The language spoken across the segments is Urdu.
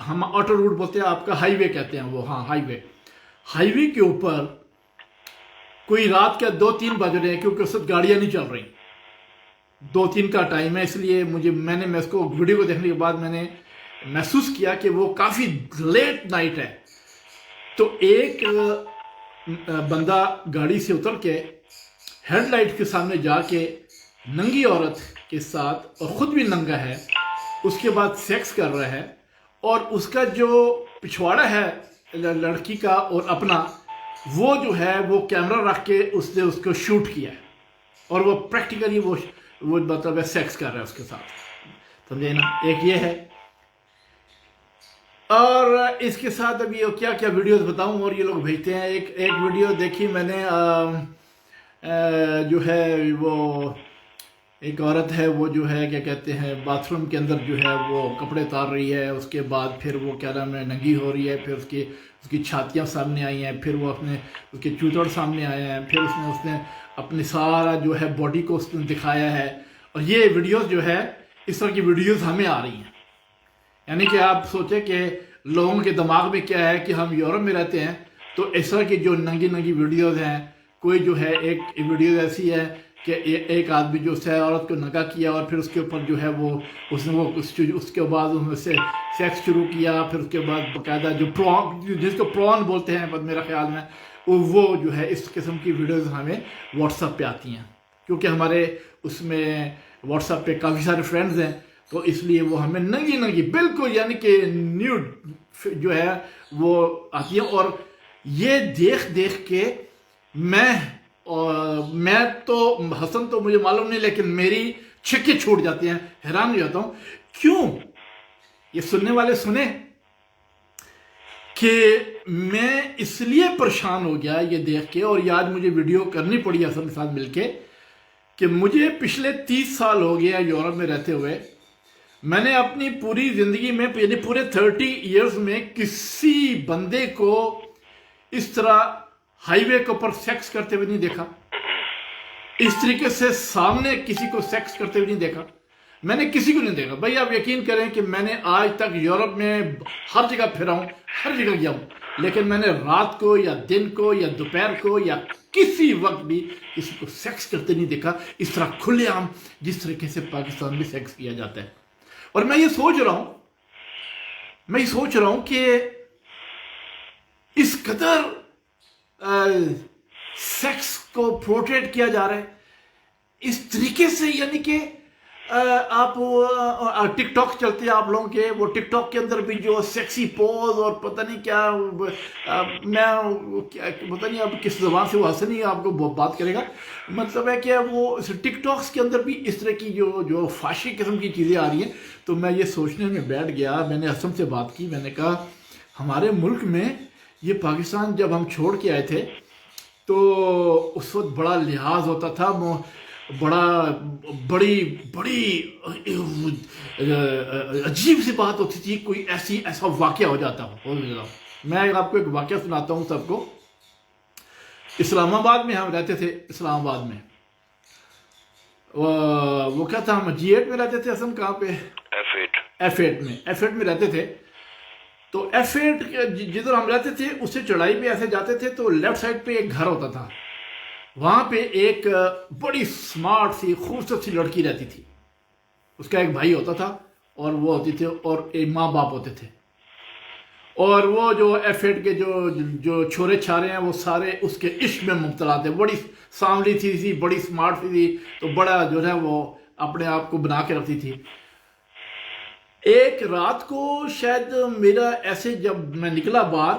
ہم آٹو روٹ بولتے ہیں، آپ کا ہائی وے کہتے ہیں وہ، ہاں ہائی وے کے اوپر کوئی رات کے 2-3 بج رہے ہیں، کیونکہ اس وقت گاڑیاں نہیں چل رہی، 2-3 کا ٹائم ہے، اس لیے میں اس کو ویڈیو کو دیکھنے کے بعد میں نے محسوس کیا کہ وہ کافی لیٹ نائٹ ہے. تو ایک بندہ گاڑی سے اتر کے ہیڈ لائٹ کے سامنے جا کے ننگی عورت کے ساتھ، اور خود بھی ننگا ہے، اس کے بعد سیکس کر رہا ہے، اور اس کا جو پچھواڑا ہے لڑکی کا اور اپنا، وہ جو ہے وہ کیمرہ رکھ کے اس نے اس کو شوٹ کیا ہے، اور وہ پریکٹیکلی وہ مطلب ہے سیکس کر رہا ہے اس کے ساتھ. سمجھے نا؟ ایک یہ ہے، اور اس کے ساتھ ابھی کیا کیا ویڈیوز بتاؤں، اور یہ لوگ بھیجتے ہیں. ایک ویڈیو دیکھی میں نے، جو ہے وہ ایک عورت ہے، وہ جو ہے کیا کہتے ہیں باتھ روم کے اندر جو ہے وہ کپڑے اتار رہی ہے، اس کے بعد پھر وہ کیا نام ہے ننگی ہو رہی ہے، پھر اس کی چھاتیاں سامنے آئی ہیں، پھر وہ اس کے چوتڑ سامنے آئے ہیں، پھر اس نے اپنی سارا جو ہے باڈی کو اس نے دکھایا ہے. اور یہ ویڈیوز جو ہے اس طرح کی ویڈیوز ہمیں آ رہی ہیں. یعنی کہ آپ سوچیں کہ لوگوں کے دماغ میں کیا ہے کہ ہم یورپ میں رہتے ہیں، تو اس طرح کی جو ننگی ویڈیوز ہیں، کوئی جو ہے ایک ویڈیو ایسی ہے کہ ایک آدمی جو ہے عورت کو ننگا کیا، اور پھر اس کے اوپر جو ہے اس کے بعد اس میں سے سیکس شروع کیا، پھر اس کے بعد باقاعدہ جو جس کو پرون بولتے ہیں میرا خیال میں، وہ جو ہے اس قسم کی ویڈیوز ہمیں واٹس ایپ پہ آتی ہیں، کیونکہ ہمارے اس میں واٹس ایپ پہ کافی سارے فرینڈز ہیں، تو اس لیے وہ ہمیں ننگی بالکل یعنی کہ نیوڈ جو ہے وہ آتی ہیں. اور یہ دیکھ کے میں تو حسن تو مجھے معلوم نہیں، لیکن میری چھکے چھوٹ جاتے ہیں، حیران ہو جاتا ہوں. کیوں؟ یہ سننے والے سنیں کہ میں اس لیے پریشان ہو گیا یہ دیکھ کے، اور آج مجھے ویڈیو کرنی پڑی حسن کے ساتھ مل کے، کہ مجھے پچھلے 30 سال ہو گیا یورپ میں رہتے ہوئے. میں نے اپنی پوری زندگی میں یعنی پورے 30 ایئرز میں کسی بندے کو اس طرح ہائی وے کے اوپر سیکس کرتے ہوئے نہیں دیکھا، اس طریقے سے سامنے کسی کو سیکس کرتے ہوئے نہیں دیکھا. میں نے کسی کو نہیں دیکھا. بھائی آپ یقین کریں کہ میں نے آج تک یورپ میں ہر جگہ پھرا ہوں، ہر جگہ گیا ہوں، لیکن میں نے رات کو یا دن کو یا دوپہر کو یا کسی وقت بھی کسی کو سیکس کرتے نہیں دیکھا اس طرح کھلے عام، جس طریقے سے پاکستان میں سیکس کیا جاتا ہے. اور میں یہ سوچ رہا ہوں کہ اس قدر سیکس کو پورٹریٹ کیا جا رہا ہے اس طریقے سے، یعنی کہ آپ ٹک ٹاک چلتے ہیں آپ لوگوں کے، وہ ٹک ٹاک کے اندر بھی جو سیکسی پوز اور پتہ نہیں کیا، میں پتہ نہیں اب کس زبان سے وہ حسنی آپ کو بات کرے گا، مطلب ہے کہ وہ ٹک ٹاکس کے اندر بھی اس طرح کی جو فحشی قسم کی چیزیں آ رہی ہیں. تو میں یہ سوچنے میں بیٹھ گیا، میں نے حسن سے بات کی، میں نے کہا ہمارے ملک میں یہ پاکستان جب ہم چھوڑ کے آئے تھے تو اس وقت بڑا لحاظ ہوتا تھا، بڑی عجیب سی بات ہوتی تھی، کوئی ایسا واقعہ ہو جاتا ہو. میں آپ کو ایک واقعہ سناتا ہوں سب کو. اسلام آباد میں ہم رہتے تھے، اسلام آباد میں وہ کیا تھا، ہم G8 میں رہتے تھے. حسن کہاں پہ؟ F8 میں رہتے تھے. تو F8 جدھر ہم رہتے تھے اس سے چڑھائی پہ ایسے جاتے تھے تو لیفٹ سائڈ پہ ایک گھر ہوتا تھا، وہاں پہ ایک بڑی سمارٹ سی خوبصورت سی لڑکی رہتی تھی. اس کا ایک بھائی ہوتا تھا اور وہ ہوتی تھے، اور ایک ماں باپ ہوتے تھے. اور وہ جو F8 کے جو چھورے چھارے ہیں وہ سارے اس کے عشق میں مبتلا تھے. بڑی سانولی تھی، بڑی سمارٹ تھی، تو بڑا جو ہے وہ اپنے آپ کو بنا کے رکھتی تھی. ایک رات کو شاید میرا ایسے جب میں نکلا باہر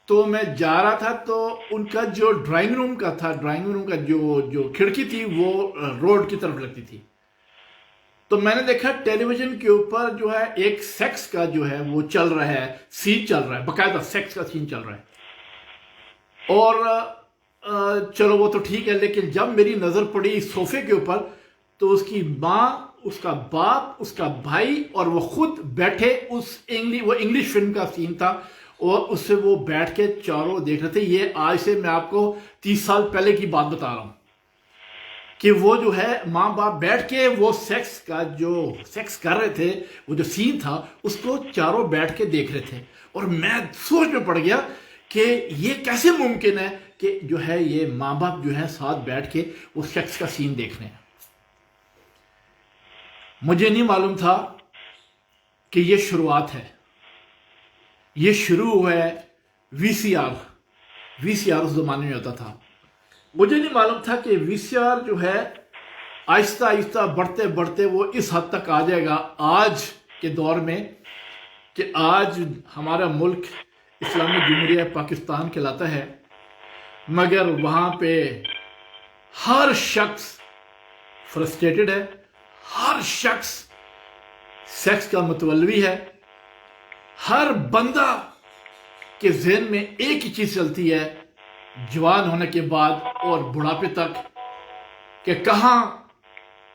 تو میں جا رہا تھا، تو ان کا جو ڈرائنگ روم کا جو کھڑکی تھی وہ روڈ کی طرف لگتی تھی. تو میں نے دیکھا ٹیلی ویژن کے اوپر جو ہے ایک سیکس کا جو ہے وہ چل رہا ہے، سین چل رہا ہے، باقاعدہ سیکس کا سین چل رہا ہے. اور چلو وہ تو ٹھیک ہے، لیکن جب میری نظر پڑی صوفے کے اوپر تو اس کی ماں، اس کا باپ، اس کا بھائی اور وہ خود بیٹھے، وہ انگلش فلم کا سین تھا، اور اس سے وہ بیٹھ کے چاروں دیکھ رہے تھے. یہ آج سے میں آپ کو 30 سال پہلے کی بات بتا رہا ہوں. کہ وہ جو ہے ماں باپ بیٹھ کے وہ سیکس کر رہے تھے، وہ جو سین تھا اس کو چاروں بیٹھ کے دیکھ رہے تھے، اور میں سوچ میں پڑ گیا کہ یہ کیسے ممکن ہے کہ جو ہے یہ ماں باپ جو ہے ساتھ بیٹھ کے وہ سیکس کا سین دیکھ رہے ہیں۔ مجھے نہیں معلوم تھا کہ یہ شروعات ہے، یہ شروع ہوا ہے وی سی آر اس زمانے میں ہوتا تھا۔ مجھے نہیں معلوم تھا کہ وی سی آر جو ہے آہستہ آہستہ بڑھتے بڑھتے وہ اس حد تک آ جائے گا آج کے دور میں، کہ آج ہمارا ملک اسلامی جمہوریہ پاکستان کہلاتا ہے، مگر وہاں پہ ہر شخص فرسٹریٹڈ ہے، ہر شخص سیکس کا متولي ہے، ہر بندہ کے ذہن میں ایک ہی چیز چلتی ہے جوان ہونے کے بعد اور بڑھاپے تک، کہ کہاں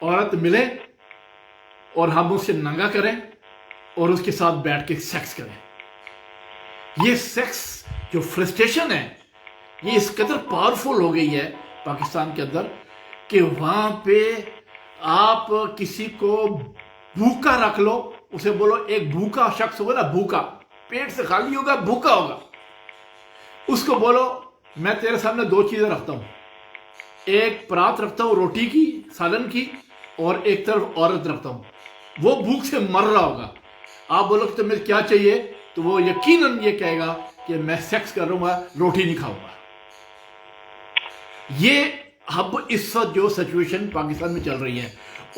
عورت ملے اور ہم اسے ننگا کریں اور اس کے ساتھ بیٹھ کے سیکس کریں۔ یہ سیکس جو فرسٹریشن ہے یہ اس قدر پاورفل ہو گئی ہے پاکستان کے اندر کہ وہاں پہ آپ کسی کو بھوکا رکھ لو، اسے بولو ایک بھوکا شخص ہوگا نا، بھوکا پیٹ سے خالی ہوگا، بھوکا ہوگا، اس کو بولو میں تیرے سامنے دو چیزیں رکھتا ہوں، ایک پرات رکھتا ہوں روٹی کی سالن کی، اور ایک طرف عورت رکھتا ہوں، وہ بھوک سے مر رہا ہوگا، آپ بولو کہ تمہیں کیا چاہیے تو وہ یقیناً یہ کہے گا کہ میں سیکس کروں گا، روٹی نہیں کھاؤں گا۔ یہ اب اس وقت جو سچویشن پاکستان میں چل رہی ہے،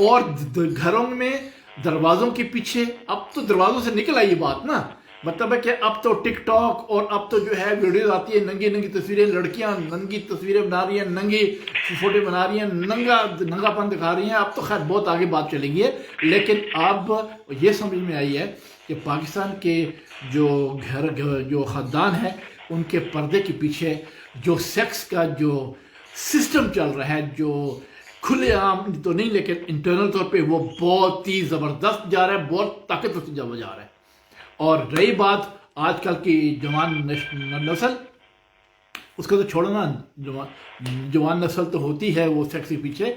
اور گھروں میں دروازوں کے پیچھے، اب تو دروازوں سے نکل آئی یہ بات نا، مطلب ہے کہ اب تو ٹک ٹاک اور اب تو جو ہے ویڈیوز آتی ہے، ننگی ننگی تصویریں، لڑکیاں ننگی تصویریں بنا رہی ہیں، ننگی فوٹو بنا رہی ہیں، ننگا پن دکھا رہی ہیں۔ اب تو خیر بہت آگے بات چلے گی ہے، لیکن اب یہ سمجھ میں آئی ہے کہ پاکستان کے جو جو خاندان ہے ان کے پردے کے پیچھے جو سیکس کا جو سسٹم چل رہا ہے، جو کھلے عام تو نہیں لیکن انٹرنل طور پہ وہ بہت ہی زبردست جا رہا ہے، بہت طاقتور سے جا رہا ہے۔ اور رہی بات آج کل کی جوان نسل، اس کو تو چھوڑو نا، جوان نسل تو ہوتی ہے وہ سیکس کے پیچھے،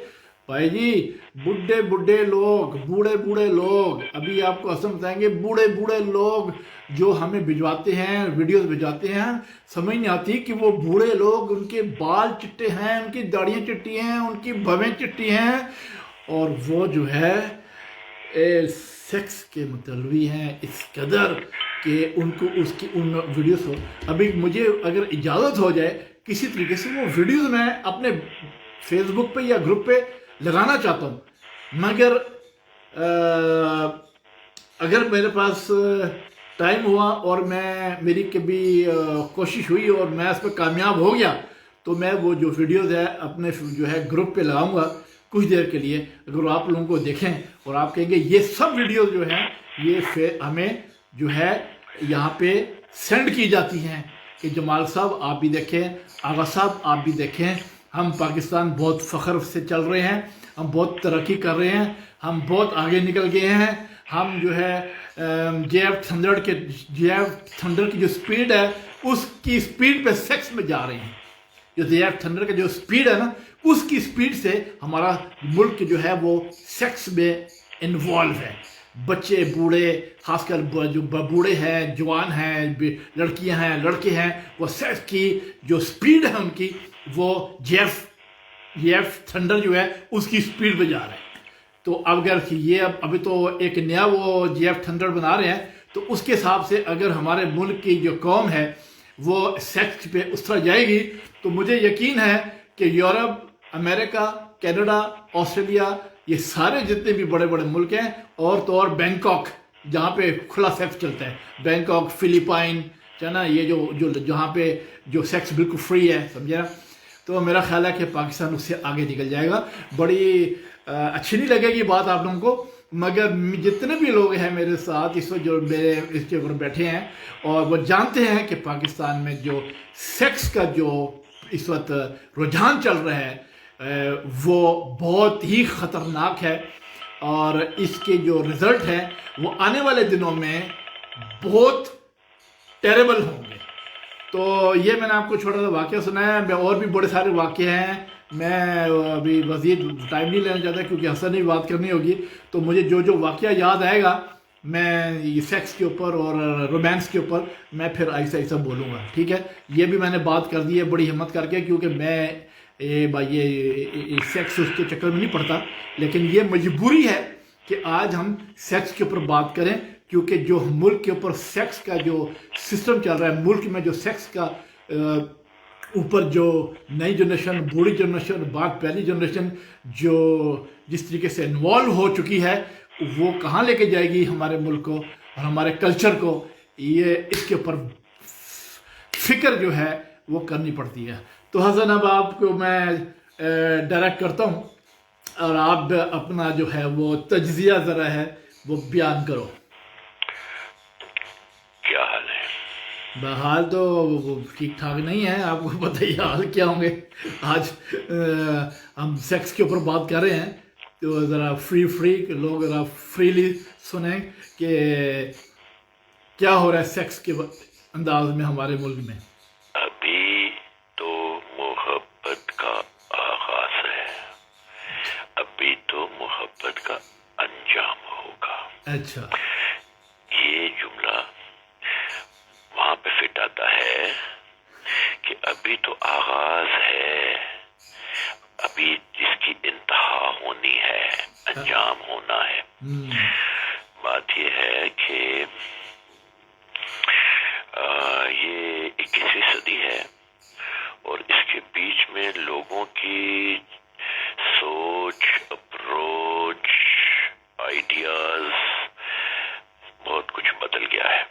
بھائی جی بوڑھے لوگ ابھی آپ کو اصل بتائیں گے، بوڑھے لوگ جو ہمیں بھجواتے ہیں، ویڈیوز بھجواتے ہیں، سمجھ نہیں آتی کہ وہ بوڑھے لوگ، ان کے بال چٹے ہیں، ان کی داڑیاں چٹی ہیں، ان کی بھویں چٹی ہیں، اور وہ جو ہے سیکس کے متلوی ہیں اس قدر کہ ان کو ان ویڈیوز ہو۔ ابھی مجھے اگر اجازت ہو جائے کسی طریقے سے وہ ویڈیوز میں اپنے فیس بک پہ یا گروپ پہ لگانا چاہتا ہوں، مگر اگر میرے پاس ٹائم ہوا اور میری کبھی کوشش ہوئی اور میں اس پہ کامیاب ہو گیا تو میں وہ جو ویڈیوز ہے اپنے جو ہے گروپ پہ لگاؤں گا کچھ دیر کے لیے، اگر آپ لوگوں کو دیکھیں اور آپ کہیں گے یہ سب ویڈیوز جو ہیں یہ ہمیں جو ہے یہاں پہ سینڈ کی جاتی ہیں کہ جمال صاحب آپ بھی دیکھیں، آغا صاحب آپ بھی دیکھیں، ہم پاکستان بہت فخر سے چل رہے ہیں، ہم بہت ترقی کر رہے ہیں، ہم بہت آگے نکل گئے ہیں، ہم جو ہے جے ایف تھنڈر کی جو سپیڈ ہے اس کی سپیڈ پہ سیکس میں جا رہے ہیں۔ جو جے ایف تھنڈر کا جو سپیڈ ہے نا اس کی سپیڈ سے ہمارا ملک جو ہے وہ سیکس میں انوالو ہے۔ بچے بوڑھے، خاص کر جو بوڑھے ہیں، جوان ہیں، لڑکیاں ہیں، لڑکے ہیں، وہ سیکس کی جو سپیڈ ہے ان کی وہ جے ایف تھنڈر جو ہے اس کی سپیڈ پہ جا رہا ہے۔ تو اگر یہ ابھی تو ایک نیا وہ جے ایف تھنڈر بنا رہے ہیں تو اس کے حساب سے اگر ہمارے ملک کی جو قوم ہے وہ سیکس پہ اس طرح جائے گی تو مجھے یقین ہے کہ یورپ، امریکہ، کینیڈا، آسٹریلیا، یہ سارے جتنے بھی بڑے بڑے ملک ہیں، اور تو اور بینکاک جہاں پہ کھلا سیکس چلتا ہے، بینکاک، فلپائن نا، یہ جو جہاں پہ جو سیکس بالکل فری ہے، سمجھے نا، تو میرا خیال ہے کہ پاکستان اس سے آگے نکل جائے گا۔ بڑی اچھی نہیں لگے گی بات آپ لوگوں کو، مگر جتنے بھی لوگ ہیں میرے ساتھ اس وقت جو میرے اس کے اوپر بیٹھے ہیں اور وہ جانتے ہیں کہ پاکستان میں جو سیکس کا جو اس وقت رجحان چل رہا ہے وہ بہت ہی خطرناک ہے، اور اس کے جو رزلٹ ہے وہ آنے والے دنوں میں بہت ٹیریبل ہوں گے۔ تو یہ میں نے آپ کو چھوٹا سا واقعہ سنایا ہے، اور بھی بڑے سارے واقعے ہیں میں ابھی مزید ٹائم نہیں لینا چاہتا کیونکہ حسن بھی بات کرنی ہوگی، تو مجھے جو واقعہ یاد آئے گا میں یہ سیکس کے اوپر اور رومانس کے اوپر میں پھر ایسا ایسا بولوں گا، ٹھیک ہے؟ یہ بھی میں نے بات کر دی ہے بڑی ہمت کر کے، کیونکہ میں یہ سیکس اس کے چکر میں نہیں پڑتا، لیکن یہ مجبوری ہے کہ آج ہم سیکس کے اوپر بات کریں، کیونکہ جو ملک کے اوپر سیکس کا جو سسٹم چل رہا ہے، ملک میں جو سیکس کا اوپر جو نئی جنریشن، بوڑھی جنریشن، بعد پہلی جنریشن جو جس طریقے سے انوالو ہو چکی ہے، وہ کہاں لے کے جائے گی ہمارے ملک کو اور ہمارے کلچر کو، یہ اس کے اوپر فکر جو ہے وہ کرنی پڑتی ہے۔ تو حسن اب آپ کو میں ڈائریکٹ کرتا ہوں اور آپ اپنا جو ہے وہ تجزیہ ذرا ہے وہ بیان کرو۔ کیا حال ہے؟ بحال تو ٹھیک ٹھاک نہیں ہے، آپ کو بتائیے حال کیا ہوں گے۔ آج ہم سیکس کے اوپر بات کر رہے ہیں، تو ذرا فری لوگ ذرا فریلی سنیں کہ کیا ہو رہا ہے سیکس کے انداز میں ہمارے ملک میں۔ ابھی تو محبت کا آغاز ہے، ابھی تو محبت کا انجام ہوگا۔ اچھا، یہ جملہ وہاں پہ فٹ آتا ہے کہ ابھی تو آغاز ہے، ابھی اس کی انتہا ہونی ہے، انجام ہونا ہے۔ بات یہ ہے کہ یہ 21ویں صدی ہے اور اس کے بیچ میں لوگوں کی سوچ، اپروچ، آئیڈیاز، بہت کچھ بدل گیا ہے۔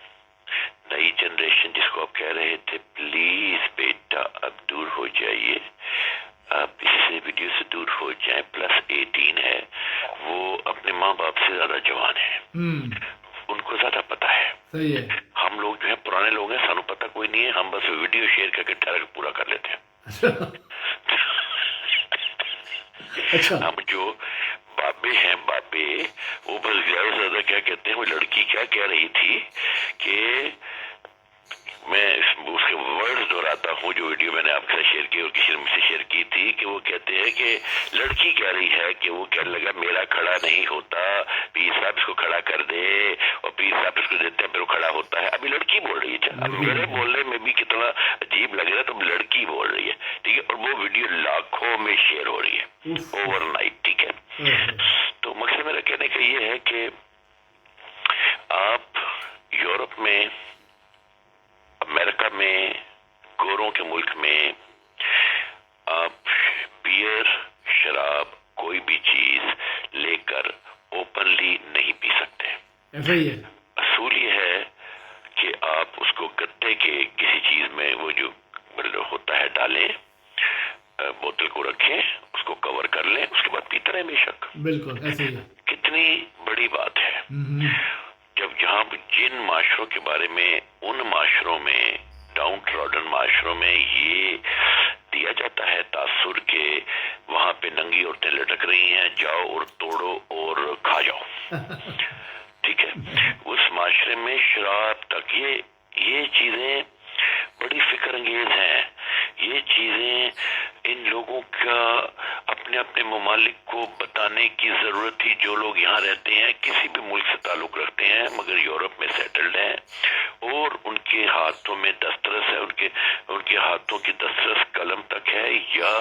نئی جنریشن جس کو آپ کہہ رہے تھے پلیز بیٹا اب دور ہو جائیے، آپ اس سے ویڈیو سے دور ہو جائیں، +18 ہے، وہ اپنے ماں باپ سے زیادہ جوان ہیں، ان کو زیادہ پتا ہے۔ صحیح ہے۔ ہم لوگ جو ہیں پرانے لوگ ہیں، سانو پتہ کوئی نہیں ہے، ہم بس ویڈیو شیئر کر کے ڈائریکٹ پورا کر لیتے ہیں۔ اچھا، ہم جو بابے ہیں، بابے وہ بس زیادہ سے زیادہ کیا کہتے ہیں، وہ لڑکی کیا کہہ رہی تھی کہ میں اس کے ورڈز دہراتا ہوں جو ویڈیو میں نے آپ کے ساتھ شیئر کی اور کسی نے مجھ سے شیئر کی تھی، کہ وہ کہتے ہیں کہ لڑکی کہہ رہی ہے کہ وہ کہنے لگا میرا کھڑا نہیں ہوتا، پیر صاحب اس کو کھڑا کر دے، اور پیر صاحب اس کو دیتے ہیں پھر وہ کھڑا ہوتا ہے۔ ابھی لڑکی بول رہی ہے، اب میرے بولنے میں بھی کتنا عجیب لگ رہا ہے، تو لڑکی بول رہی ہے، ٹھیک ہے، اور وہ ویڈیو لاکھوں میں شیئر ہو رہی ہے اوور نائٹ، ٹھیک ہے۔ تو مقصد میرا کہنے کا یہ ہے کہ آپ یورپ میں، امریکہ میں، گوروں کے ملک میں آپ بیئر، شراب، کوئی بھی چیز لے کر اوپنلی نہیں پی سکتے۔ صحیح ہے۔ اصول یہ ہے کہ آپ اس کو گتے کے کسی چیز میں وہ جو ہوتا ہے ڈالیں، بوتل کو رکھیں، اس کو کور کر لیں، اس کے بعد پیتے رہیں بے شک۔ بالکل ایسے ہی ہے۔ کتنی بڑی بات ہے جب جہاں جن معاشروں کے بارے میں، ان معاشروں میں، ڈاؤن ٹراڈن معاشروں میں یہ دیا جاتا ہے تاثر کہ وہاں پہ ننگی عورتیں لٹک رہی ہیں، جاؤ اور توڑو اور کھا جاؤ، ٹھیک ہے۔ اس معاشرے میں شراب تک یہ چیزیں بڑی فکر انگیز ہیں۔ یہ چیزیں ان لوگوں کا اپنے اپنے ممالک کو بتانے کی ضرورت تھی، جو لوگ یہاں رہتے ہیں، کسی بھی ملک سے تعلق رکھتے ہیں مگر یورپ میں سیٹلڈ ہیں، اور ان کے ہاتھوں میں دسترس ہے، ان کے ہاتھوں کی دسترس قلم تک ہے یا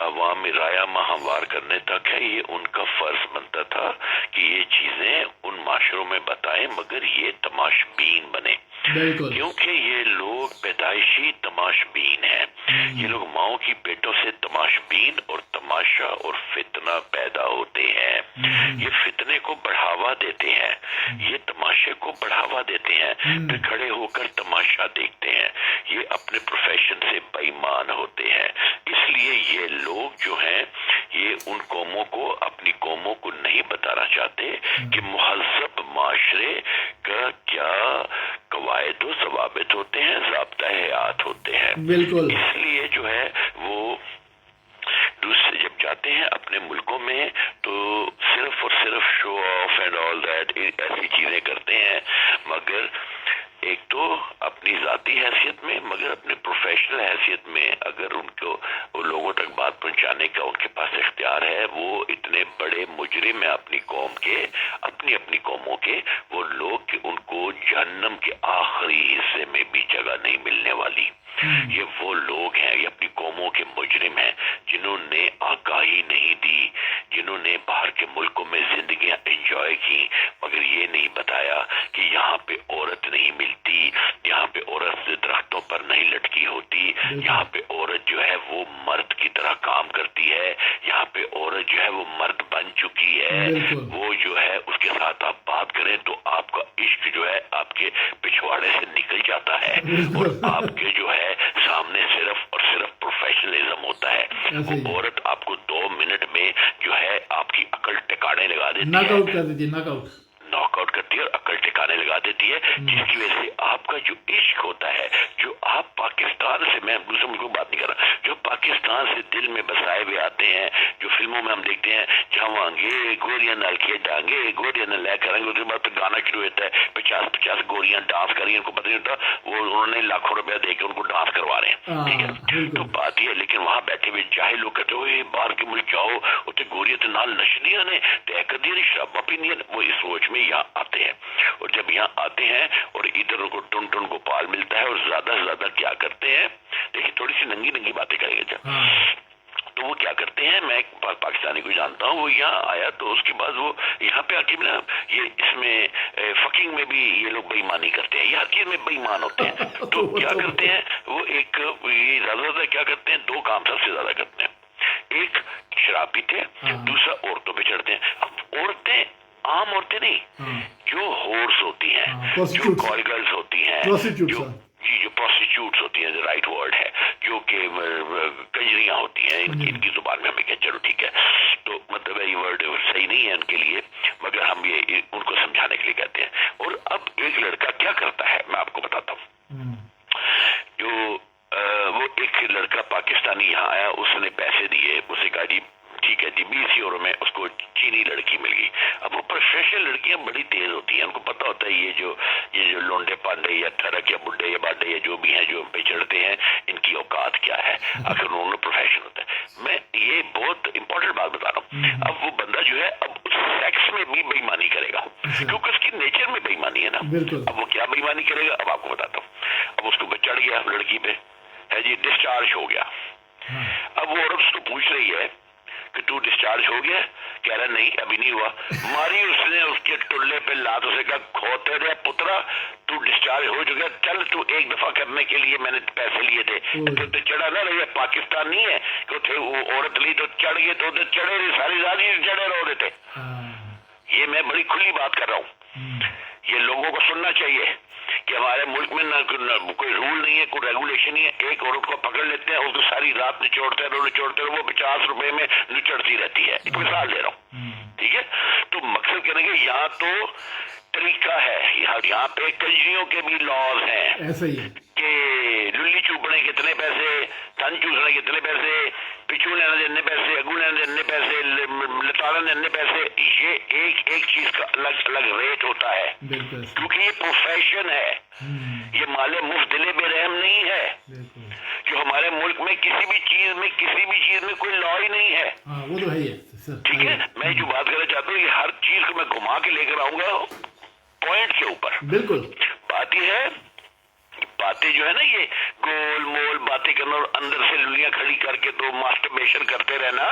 عوام رائے ہموار کرنے تک ہے۔ یہ ان کا فرض بنتا تھا کہ یہ چیزیں ان معاشروں میں بتائیں مگر یہ تماش بین بنے، کیونکہ یہ لوگ پیدائشی تماش بین ہیں۔ یہ لوگ ماؤں کی پیٹوں سے تماش بین اور تماشا اور فتنہ پیدا ہوتے ہیں، یہ فتنے کو بڑھاوا دیتے ہیں، یہ تماشے کو بڑھاوا دیتے ہیں، پھر کھڑے ہو کر تماشا دیکھتے ہیں، یہ اپنے پروفیشن سے بے ایمان ہوتے ہیں۔ اس لیے یہ لوگ جو ہیں یہ ان قوموں کو، اپنی قوموں کو نہیں بتانا چاہتے کہ مہذب معاشرے کا کیا قواعد و ضوابط ہوتے ہیں، ضابطہ حیات ہوتے ہیں۔ بالکل۔ اس لیے جو ہے وہ دوسرے جب جاتے ہیں اپنے ملکوں میں تو صرف اور صرف شو آف اینڈ آل دیٹ ایسی چیزیں کرتے ہیں، مگر ایک تو اپنی ذاتی حیثیت میں، مگر اپنے پروفیشنل حیثیت میں اگر ان کو وہ لوگوں تک بات پہنچانے کا ان کے پاس اختیار ہے، وہ اتنے بڑے مجرم ہیں اپنی قوم کے، اپنی قوموں کے، وہ لوگ کہ ان کو جہنم کے آخری حصے میں بھی جگہ نہیں ملنے والی۔ یہ وہ لوگ ہیں، یہ اپنی قوموں کے مجرم ہیں جنہوں نے آگاہی نہیں دی، جنہوں نے باہر کے ملکوں میں زندگیاں انجوائے کی، مگر یہ نہیں بتایا کہ یہاں پہ عورت نہیں ملتی، یہاں پہ عورت درختوں پر نہیں لٹکی ہوتی، یہاں پہ عورت جو ہے وہ مرد کی طرح کام کرتی ہے، یہاں پہ عورت جو ہے وہ مرد بن چکی ہے، وہ جو ہے اس کے ساتھ آپ بات کریں تو آپ کا عشق جو ہے آپ کے پچھواڑے سے نکل جاتا ہے، اور آپ کے جو ہے سامنے صرف اور صرف پروفیشنلزم ہوتا ہے۔ وہ عورت آپ کو 2 منٹ میں جو ہے آپ کی عقل ٹکانے لگا دیتی ہے، ناک آؤٹ کر دیتی ہے، ناک آؤٹ کرتی ہے اور عقل ٹکانے لگا دیتی ہے، جس کی وجہ سے آپ کا جو عشق ہوتا ہے، جو آپ پاکستان سے، میں دوسرے ملکوں کی بات نہیں کر رہا، جو پاکستان سے دل میں بسائے ہوئے آتے ہیں، جو فلموں میں ہم دیکھتے ہیں جہاں گے گوریاں نال کھیڈانگے، گوریاں نال لے کریں گے، اس کے بعد تو گانا شروع ہوتا ہے، 50 گوریاں ڈانس کر رہی ہیں، ان کو پتہ نہیں ہوتا وہ انہوں نے لاکھوں روپیہ دے کے ان کو ڈانس کروا رہے ہیں، ٹھیک ہے، تو بات یہ ہے۔ لیکن وہاں بیٹھے ہوئے جاہل لوگ کہتے ہوئے باہر کے ملک جاؤ اتنے گوریاں تو نال نچدیاں نے تے کدی نہیں شراباں پیندیاں، وہ اس سوچ میں یہاں آتے ہیں، اور جب یہاں آتے ہیں اور ادھر کو ٹن ٹن گوپال ملتا ہے اور زیادہ سے زیادہ کیا کرتے ہیں، دیکھیں تھوڑی سی ننگی باتیں کریں گے جب، تو وہ کیا کرتے ہیں، میں ایک پاکستانی کو جانتا ہوں، وہ یہاں آیا تو اس کے بعد وہ یہاں پہ آکے نا یہ اس میں فکنگ میں بھی یہ لوگ بے ایمانی کرتے ہیں، یہ ہر چیز میں بے ایمان ہوتے ہیں، تو کیا کرتے ہیں وہ ایک یہ زیادہ کیا کرتے ہیں، 2 کام سب سے زیادہ کرتے ہیں، ایک شراب پیتے ہیں، دوسرا عورتوں پہ چڑھتے ہیں۔ اب عورتیں عام عورتیں نہیں، جو ہورس ہوتی ہیں، جو کال گرلز ہوتی ہیں، جو پروسٹیچیوٹس ہوتی ہیں، رائٹ ورڈ ہے، جو کہ کنجریاں ہوتی ہیں، ان کی زبان میں ہمیں کہتے چلو ٹھیک ہے، تو مطلب یہ ورڈ صحیح نہیں ہے ان کے لیے، مگر ہم یہ ان کو سمجھانے کے لیے کہتے ہیں۔ اور اب ایک لڑکا کیا کرتا ہے میں آپ کو بتاتا ہوں، جو وہ ایک لڑکا پاکستانی یہاں آیا، اس نے پیسے دیے، اسے کہا جی ٹھیک ہے جی 20 یورو میں اس کو چینی لڑکی مل گئی۔ اب وہ پروفیشنل لڑکیاں بڑی تیز ہوتی ہیں، ان کو پتا ہوتا ہے یہ جو لونڈے پانڈے یا ٹرک یا بڈھے یا باڈے یا جو بھی ہیں جو پہ چڑھتے ہیں، ان کی اوقات کیا ہے، آخر انہوں نے پروفیشن ہوتا ہے۔ میں یہ بہت امپورٹنٹ بات بتا رہا ہوں، اب وہ بندہ جو ہے اب سیکس میں بھی بے ایمانی کرے گا، کیونکہ اس کی نیچر میں بے ایمانی ہے نا۔ اب وہ کیا بے ایمانی کرے گا، اب آپ کو بتاتا ہوں۔ اب اس کو چڑھ گیا لڑکی پہ، ہے جی ڈسچارج ہو گیا۔ اب وہ عورت اس کو پوچھ رہی ہے کہ تو ڈسچارج ہو گیا، کہہ رہا نہیں ابھی نہیں ہوا، ماری اس نے اس کے ٹلے پہ لات، اسے کہا کھوتے رہے پترا تو ڈسچارج ہو چکا، چل تو ایک دفعہ کرنے کے لیے میں نے پیسے لیے تھے، تو چڑھا نہ رہی، پاکستان نہیں ہے کہ وہ عورت لی تو چڑھ گئے تو چڑھے رہے ساری رات ہی چڑھے رہو دیتے۔ یہ میں بڑی کھلی بات کر رہا ہوں، یہ لوگوں کو سننا چاہیے کہ ہمارے ملک میں نہ کوئی رول نہیں ہے، کوئی ریگولیشن نہیں ہے، ایک عورت کو پکڑ لیتے ہیں، اس کو ساری رات نچوڑتے رہو، وہ 50 روپے میں نچڑتی رہتی ہے، ایک مثال دے رہا ہوں، ٹھیک ہے۔ تو مقصد کہنے کہ یہاں تو طریقہ ہے، یہاں پہ کنجریوں کے بھی لاز ہیں، ایسا ہی ہے کہ للی چوپنے کتنے پیسے، تن چوسنے کتنے پیسے، پچھو لینے دینے پیسے، اگو لینے دینے پیسے، لتاڑنے دینے پیسے، یہ ایک چیز کا الگ الگ ریٹ ہوتا ہے، کیونکہ یہ پروفیشن ہے، یہ مال مفت دلے بے رحم نہیں ہے، جو ہمارے ملک میں کسی بھی چیز میں کوئی لا ہی نہیں ہے، وہ تو ہے ہی ہے۔ ٹھیک ہے، میں جو بات کرنا چاہتا ہوں، یہ ہر چیز کو میں گھما کے لے کر آؤں گا پوائنٹ کے اوپر۔ بالکل بات یہ ہے، باتیں جو ہے نا یہ گول مول باتیں کرنا اور اندر سے للیاں کھڑی کر کے تو ماسٹربیشن کرتے رہنا،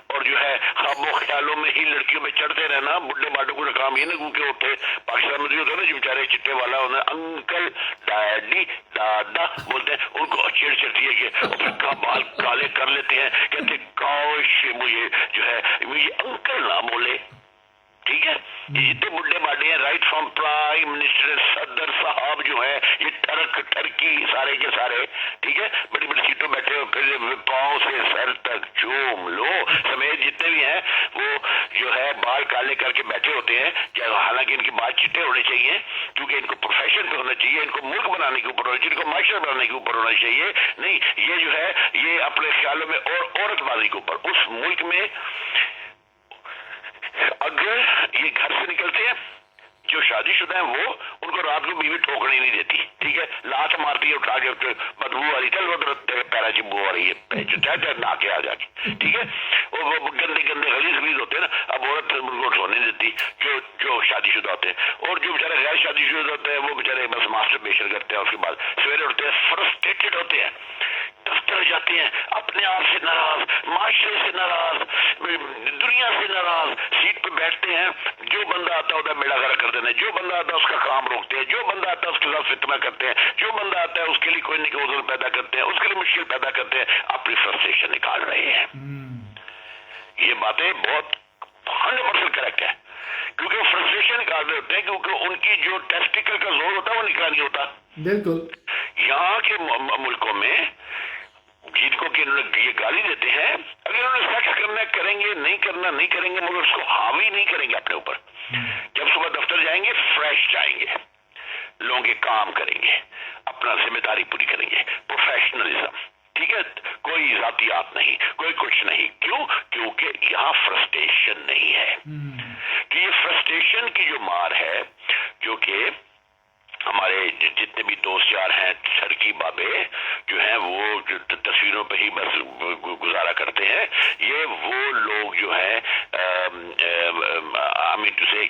اور جو ہے خواب و خیالوں میں ہی لڑکیوں میں چڑھتے رہنا، بڈھے باٹوں کو کام یہ نہ کہ ہوتے پاکستان میں جو ہوتا ہے نا جو بیچارے چٹے والا انہیں انکل ڈیڈی دادا بولتے ہیں، ان کو چڑ چڑتی ہے کہ بال کالے کر لیتے ہیں، کہتے کاش مجھے جو ہے مجھے انکل نہ بولے، ٹھیک ہے۔ جتنے بڈھے باڈے ہیں رائٹ فرام پرائم منسٹر صدر صاحب جو ہے یہ ٹرکی سارے کے سارے، ٹھیک ہے، بڑی بڑی سیٹوں بیٹھے ہو، پھر پاؤں سے سر تک چوم لو سمیت جتنے بھی ہیں وہ جو ہے بال کالے کر کے بیٹھے ہوتے ہیں، حالانکہ ان کے بال چٹے ہونے چاہیے، کیونکہ ان کو پروفیشن پہ ہونا چاہیے، ان کو ملک بنانے کے اوپر ہونا چاہیے، ان کو معاشرہ بنانے کے اوپر ہونا چاہیے، نہیں یہ جو ہے یہ اپنے خیالوں میں اور عورت بازی کے اوپر۔ اس ملک میں اگر یہ گھر سے نکلتے ہیں جو شادی شدہ ہیں وہ ان کو رات کو بیوی ٹھوکنے نہیں دیتی, ٹھیک ہے, لات مارتی ہے اٹھا کے, بدبو آ رہی, چل ادھر پیرا کی بو آ رہی ہے, چاہے نہ کے آ جا کے, ٹھیک ہے, وہ گندے گندے غلیظ ہوتے ہیں نا, اب عورت ان کو سونے نہیں دیتی جو شادی شدہ ہوتے ہیں. اور جو بیچارے غیر شادی شدہ ہوتے ہیں وہ بیچارے بس ماسٹربیشن کرتے ہیں, اس کے بعد سویرے اٹھتے ہیں فرسٹریٹڈ ہوتے ہیں, دفتر جاتے ہیں اپنے آپ سے ناراض, معاشرے سے ناراض, دنیا سے ناراض, سیٹ پہ بیٹھتے ہیں, جو بندہ آتا ہوتا ہے بیڑا گرک کر دینا, جو بندہ آتا ہے اس کا کام روکتے ہیں, جو بندہ آتا ہے اس کے ساتھ فتنہ کرتے ہیں, جو بندہ آتا ہے اس کے لیے کوئی نہ کوئی عذر پیدا کرتے ہیں, اس کے لیے مشکل پیدا کرتے ہیں, اپنی فرسٹریشن نکال رہے ہیں. یہ باتیں بہت 100% کریکٹ ہے, کیونکہ وہ فرسٹریشن نکال رہے ہوتے ہیں, کیونکہ ان کی جو ٹیسٹیکل کا زور ہوتا ہے وہ نکلا نہیں ہوتا. بالکل. یہاں کے ملکوں میں جن کو کہ یہ گالی دیتے ہیں, اگر انہوں نے سیکس کرنا کریں گے, نہیں کرنا نہیں کریں گے, مگر اس کو حاوی نہیں کریں گے اپنے اوپر. جب صبح دفتر جائیں گے فریش جائیں گے, لوگوں کے کام کریں گے, اپنا ذمہ داری پوری کریں گے, پروفیشنلزم, ٹھیک ہے, کوئی ذاتیات نہیں, کوئی کچھ نہیں. کیوں؟ کیونکہ یہاں فرسٹریشن نہیں ہے. کہ یہ فرسٹریشن کی جو مار ہے, جو کہ ہمارے جتنے بھی دوست یار ہیں سڑکی بابے جو ہیں وہ تصویروں پہ ہی بس گزارا کرتے ہیں, یہ وہ لوگ جو ہیں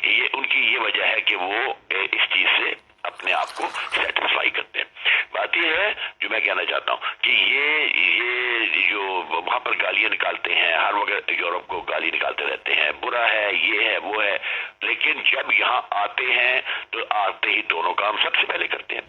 یہ ان کی یہ وجہ ہے کہ وہ اس چیز سے اپنے آپ کو سیٹسفائی کرتے ہیں. بات یہ ہے جو میں کہنا چاہتا ہوں کہ یہ جو وہاں پر گالیاں نکالتے ہیں, ہر وقت یورپ کو گالی نکالتے رہتے ہیں, برا ہے, یہ ہے, وہ ہے, لیکن جب یہاں آتے ہیں تو آتے ہی دونوں کام سب سے پہلے کرتے ہیں.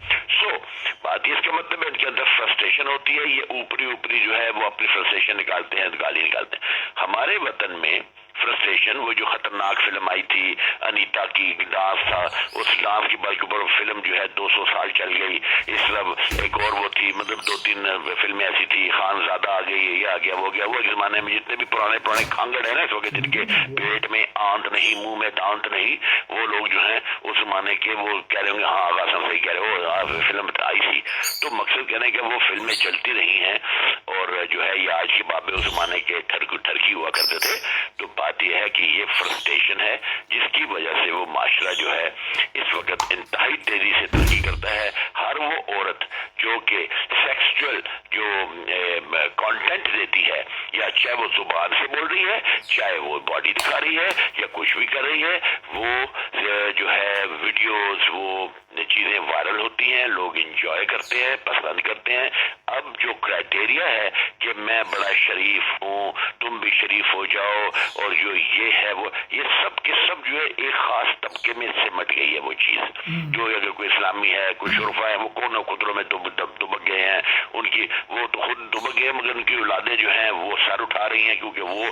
بات یہ اس کا مطلب ہے ان کے اندر فرسٹریشن ہوتی ہے, یہ اوپری جو ہے وہ اپنی فرسٹریشن نکالتے ہیں, گالی نکالتے ہیں. ہمارے وطن میں فرسٹریشن, وہ جو خطرناک فلم آئی تھی انیتا کی, ڈانس تھا, اس ڈانس کی بلکہ فلم جو ہے 200 سال چل گئی. اس طرح ایک اور وہ تھی, مطلب 2-3 فلمیں ایسی تھی, خان زادہ آ گئی, یہ آ گیا, وہ گیا. وہ زمانے میں جتنے بھی پرانے کھانگڑ ہیں نا اس وقت, جن کے پیٹ میں آنت نہیں, منہ میں دانت نہیں, وہ لوگ جو ہیں اس زمانے کے وہ کہہ رہے ہوں گے ہاں آغاز ہم صحیح کہہ رہے ہو, فلم آئی تھی. تو مقصد کہنا ہے کہ وہ فلمیں چلتی رہی ہیں, اور جو ہے یہ آج کے بابے اس زمانے کے ٹھرکی ہوا کرتے تھے. تو بات یہ ہے کہ یہ فرسٹریشن ہے جس کی وجہ سے وہ معاشرہ جو ہے اس وقت انتہائی تیزی سے ترقی کرتا ہے. ہر وہ عورت جو کہ سیکسچل جو کانٹینٹ دیتی ہے, یا چاہے وہ زبان سے بول رہی ہے, چاہے وہ باڈی دکھا رہی ہے, یا کچھ بھی کر رہی ہے, وہ جو ہے ویڈیوز, وہ چیزیں وائرل ہوتی ہیں, لوگ انجوائے کرتے ہیں, پسند کرتے ہیں. اب جو کرائٹیریا ہے کہ میں بڑا شریف ہوں, تم بھی شریف ہو جاؤ, اور جو یہ ہے وہ, یہ سب کے سب جو ہے ایک خاص طبقے میں سمٹ گئی ہے. وہ چیز جو اگر کوئی اسلامی ہے, کوئی شرفا ہے, وہ کون خدروں میں دبک گئے ہیں, ان کی وہ تو خود دبک گئے, مگر ان کی اولادیں جو ہیں وہ سر اٹھا رہی ہیں, کیونکہ وہ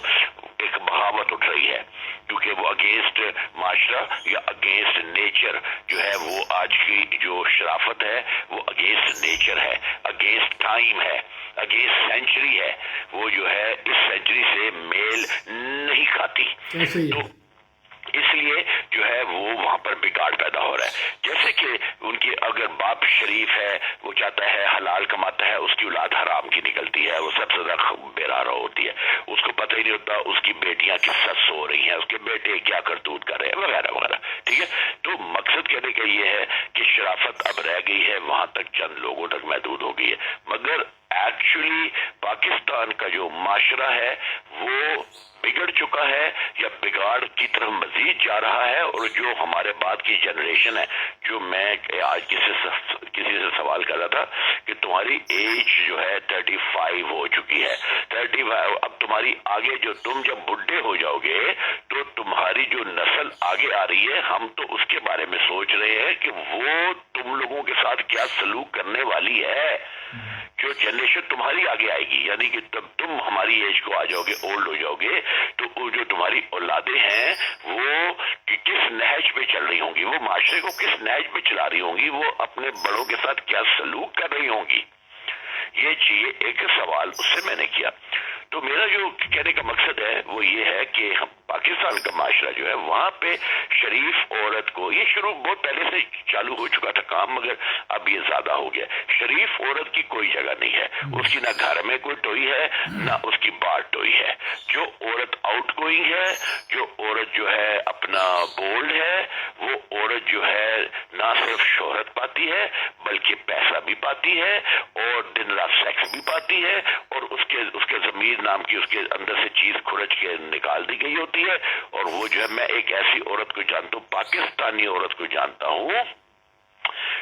ایک بغاوت اٹھ رہی ہے, کیونکہ وہ اگینسٹ معاشرہ یا اگینسٹ نیچر جو ہے, وہ آج کی جو شرافت ہے وہ اگینسٹ نیچر ہے, اگینسٹ ٹائم ہے, اگینسٹ سینچری ہے. وہ جو ہے اس سینچری سے میل نہیں کھاتی. تو اس لیے جو ہے وہ وہاں پر بگاڑ پیدا ہو رہا ہے. جیسے کہ ان کی اگر باپ شریف ہے, وہ چاہتا ہے حلال کماتا ہے, اس کی اولاد حرام کی نکلتی ہے, وہ سب سے زیادہ بےراہ ہوتی ہے, اس کو پتہ ہی نہیں ہوتا اس کی بیٹیاں کس ساتھ سو رہی ہیں, اس کے بیٹے کیا کرتوت کر رہے ہیں, وغیرہ وغیرہ, ٹھیک ہے. تو مقصد کہنے کا یہ ہے کہ شرافت اب رہ گئی ہے وہاں تک, چند لوگوں تک محدود ہو گئی ہے, مگر ایکچولی پاکستان کا جو معاشرہ ہے وہ بگڑ چکا ہے, یا بگاڑ کی طرف مزید جا رہا ہے. اور جو ہمارے بعد کی جنریشن ہے, جو میں آج کسی سے سوال کر رہا تھا کہ تمہاری ایج جو ہے 35 ہو چکی ہے, 35, اب تمہاری آگے جو تم جب بڈھے ہو جاؤ گے تو تمہاری جو نسل آگے آ رہی ہے, ہم تو اس کے بارے میں سوچ رہے ہیں کہ وہ تم لوگوں کے ساتھ کیا سلوک کرنے والی ہے. جو جنریشن تمہاری آگے آئے گی, یعنی کہ تب تم ہماری ایج کو آ جاؤ گے, اولڈ ہو جاؤ گے, تو وہ جو تمہاری اولادیں ہیں وہ کس نہج پہ چل رہی ہوں گی, وہ معاشرے کو کس نہج پہ چلا رہی ہوں گی, وہ اپنے بڑوں کے ساتھ کیا سلوک کر رہی ہوں گی. یہ چیز ایک سوال اس سے میں نے کیا. تو میرا جو کہنے کا مقصد ہے وہ یہ ہے کہ ہم پاکستان کا معاشرہ جو ہے وہاں پہ شریف عورت کو، یہ شروع بہت پہلے سے چالو ہو چکا تھا کام، مگر اب یہ زیادہ ہو گیا، شریف عورت کی کوئی جگہ نہیں ہے، اس کی نہ گھر میں کوئی ٹوئی ہے نہ اس کی بار ٹوئی ہے. جو عورت آؤٹ گوئنگ ہے، جو عورت جو ہے اپنا بولڈ ہے، وہ عورت جو ہے نہ صرف شہرت پاتی ہے بلکہ پیسہ بھی پاتی ہے اور دن رات سیکس بھی پاتی ہے، اور اس کے ضمیر نام کی اس کے اندر سے چیز کھرچ کے نکال دی گئی ہوتی ہے. اور وہ جو ہے، میں ایک ایسی عورت کو جانتا ہوں، پاکستانی عورت کو جانتا ہوں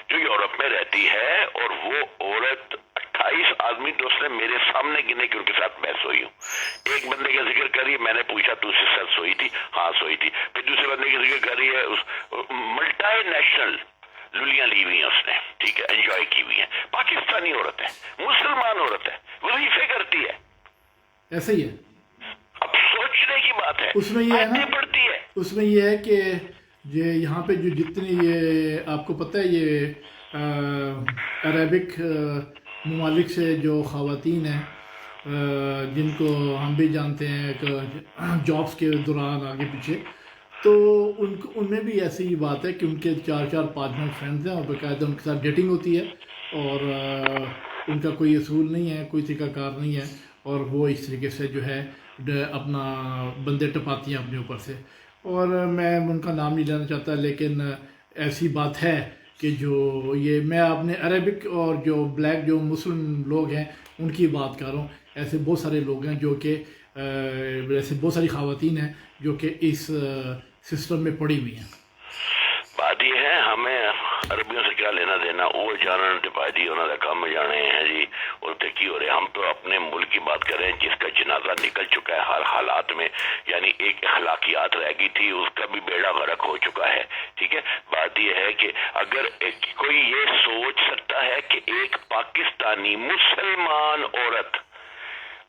جو یورپ میں رہتی ہے، اور وہ عورت 28 آدمی تو اس نے میرے سامنے گنے کہ ان کے ساتھ میں سوئی ہوں. ایک بندے کا ذکر کری، میں نے پوچھا تو اس کے ساتھ سوئی تھی؟ ہاں سوئی تھی. پھر دوسرے بندے کا ذکر کری ہے، ملٹی نیشنل للیاں لی ہوئی ہیں اس نے، ٹھیک ہے، انجوائے کی ہوئی ہیں. پاکستانی عورت ہے، مسلمان عورت ہے، وظیفے کرتی ہے. ایسا ہی ہے. اب سوچنے کی بات ہے، اس میں یہ ہے نا، پڑتی ہے. اس میں یہ ہے کہ یہ یہاں پہ جو جتنی یہ آپ کو پتہ ہے یہ عربک ممالک سے جو خواتین ہیں جن کو ہم بھی جانتے ہیں جابس کے دوران آگے پیچھے، تو ان میں بھی ایسی ہی بات ہے کہ ان کے 4-5 فرینڈز ہیں اور باقاعدہ ان کے ساتھ ڈیٹنگ ہوتی ہے، اور ان کا کوئی اصول نہیں ہے، کوئی طریقہ کار نہیں ہے، اور وہ اس طریقے سے جو ہے اپنا بندے ٹپاتی ہیں اپنے اوپر سے. اور میں ان کا نام نہیں لینا چاہتا، لیکن ایسی بات ہے کہ جو یہ میں اپنے عربک اور جو بلیک جو مسلم لوگ ہیں ان کی بات کر رہا ہوں. ایسے بہت سارے لوگ ہیں جو کہ ایسے بہت ساری خواتین ہیں جو کہ اس سسٹم میں پڑی ہوئی ہیں. بات یہ ہے، ہمیں عربیوں سے کیا لینا دینا، وہ جانا ٹپائی جی انہوں نے کام میں جانے ہیں جی، اور کی ہو رہے. ہم تو اپنے ملک کی بات کر رہے ہیں جس کا جنازہ نکل چکا ہے ہر حالات میں، یعنی ایک اخلاقیات رہ گئی تھی، اس کا بھی بیڑا غرق ہو چکا ہے. ٹھیک ہے، بات یہ ہے کہ اگر کوئی یہ سوچ سکتا ہے کہ ایک پاکستانی مسلمان عورت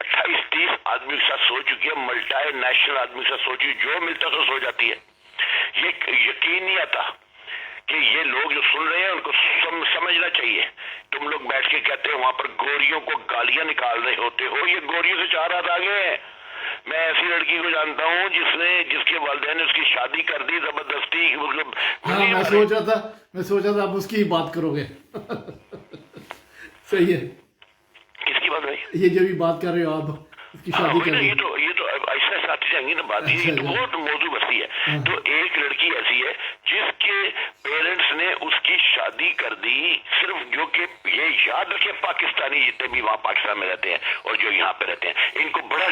28-30 آدمی کے ساتھ سو چکی ہے، ملٹی نیشنل آدمی کے ساتھ سو چکی، جو ملتا تو سو جاتی ہے، یہ یقین نہیں آتا کہ یہ لوگ جو سن رہے ہیں ان کو سمجھنا چاہیے. تم لوگ بیٹھ کے کہتے ہیں وہاں پر گوریوں کو گالیاں نکال رہے ہوتے ہو، یہ گوریوں سے 4 ہاتھ آگے ہیں. میں ایسی لڑکی کو جانتا ہوں جس کے والدین نے اس کی شادی کر دی زبردستی، مطلب. ہاں میں سوچ رہا تھا آپ اس کی بات کرو گے. صحیح ہے. کس کی بات بھائی؟ یہ جو بھی بات کر رہے ہو آپ، اس کی شادی کر دی. یہ تو ایسا آتی جائیں گی نا بات، یہ تو بہت موضوع وسیع ہے. تو ایک لڑکی ایسی ہے جس کے پیرنٹس نے اس کی شادی کر دی، صرف جو کہ یہ یاد رکھے پاکستانی جتنے بھی وہاں پاکستان میں رہتے ہیں اور جو یہاں پہ رہتے ہیں، ان کو بڑا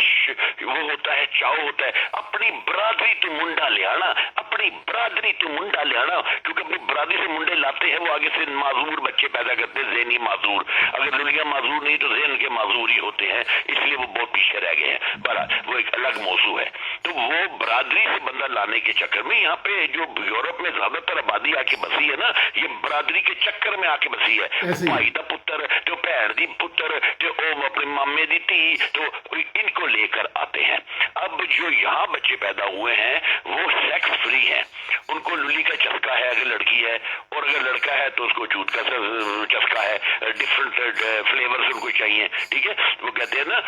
وہ ہوتا ہے، چاؤ ہوتا ہے اپنی برادری تو منڈا لے آنا، اپنی برادری تو منڈا لے آنا، کیونکہ اپنی برادری سے منڈے لاتے ہیں وہ آگے سے معذور بچے پیدا کرتے ہیں، ذہنی معذور. اگر لڑکیاں معذور نہیں تو ذہن کے معذور ہی ہوتے ہیں، اس لیے وہ بہت پیچھے رہ گئے ہیں. وہ ایک الگ موضوع ہے. تو وہ برادری سے بندہ لانے کے چکر میں یہاں پہ جو یورپ میں زیادہ تر آبادی آ کے بسی ہے نا، یہ برادری کے چکر میں آ کے بسی ہے. بھائی دا پتر تو بہن دی پتر تو اپنے مامے دی تھی، تو ان کو لے کر آتے ہیں. اب جو یہاں بچے پیدا ہوئے ہیں وہ سیکس فری ہیں، ان کو للی کا چسکا ہے اگر لڑکی ہے، اور اگر لڑکا ہے تو اس کو چوت کا چسکا ہے. ڈفرنٹ فلیورز ان کو چاہیے. ٹھیک ہے، وہ کہتے ہیں نا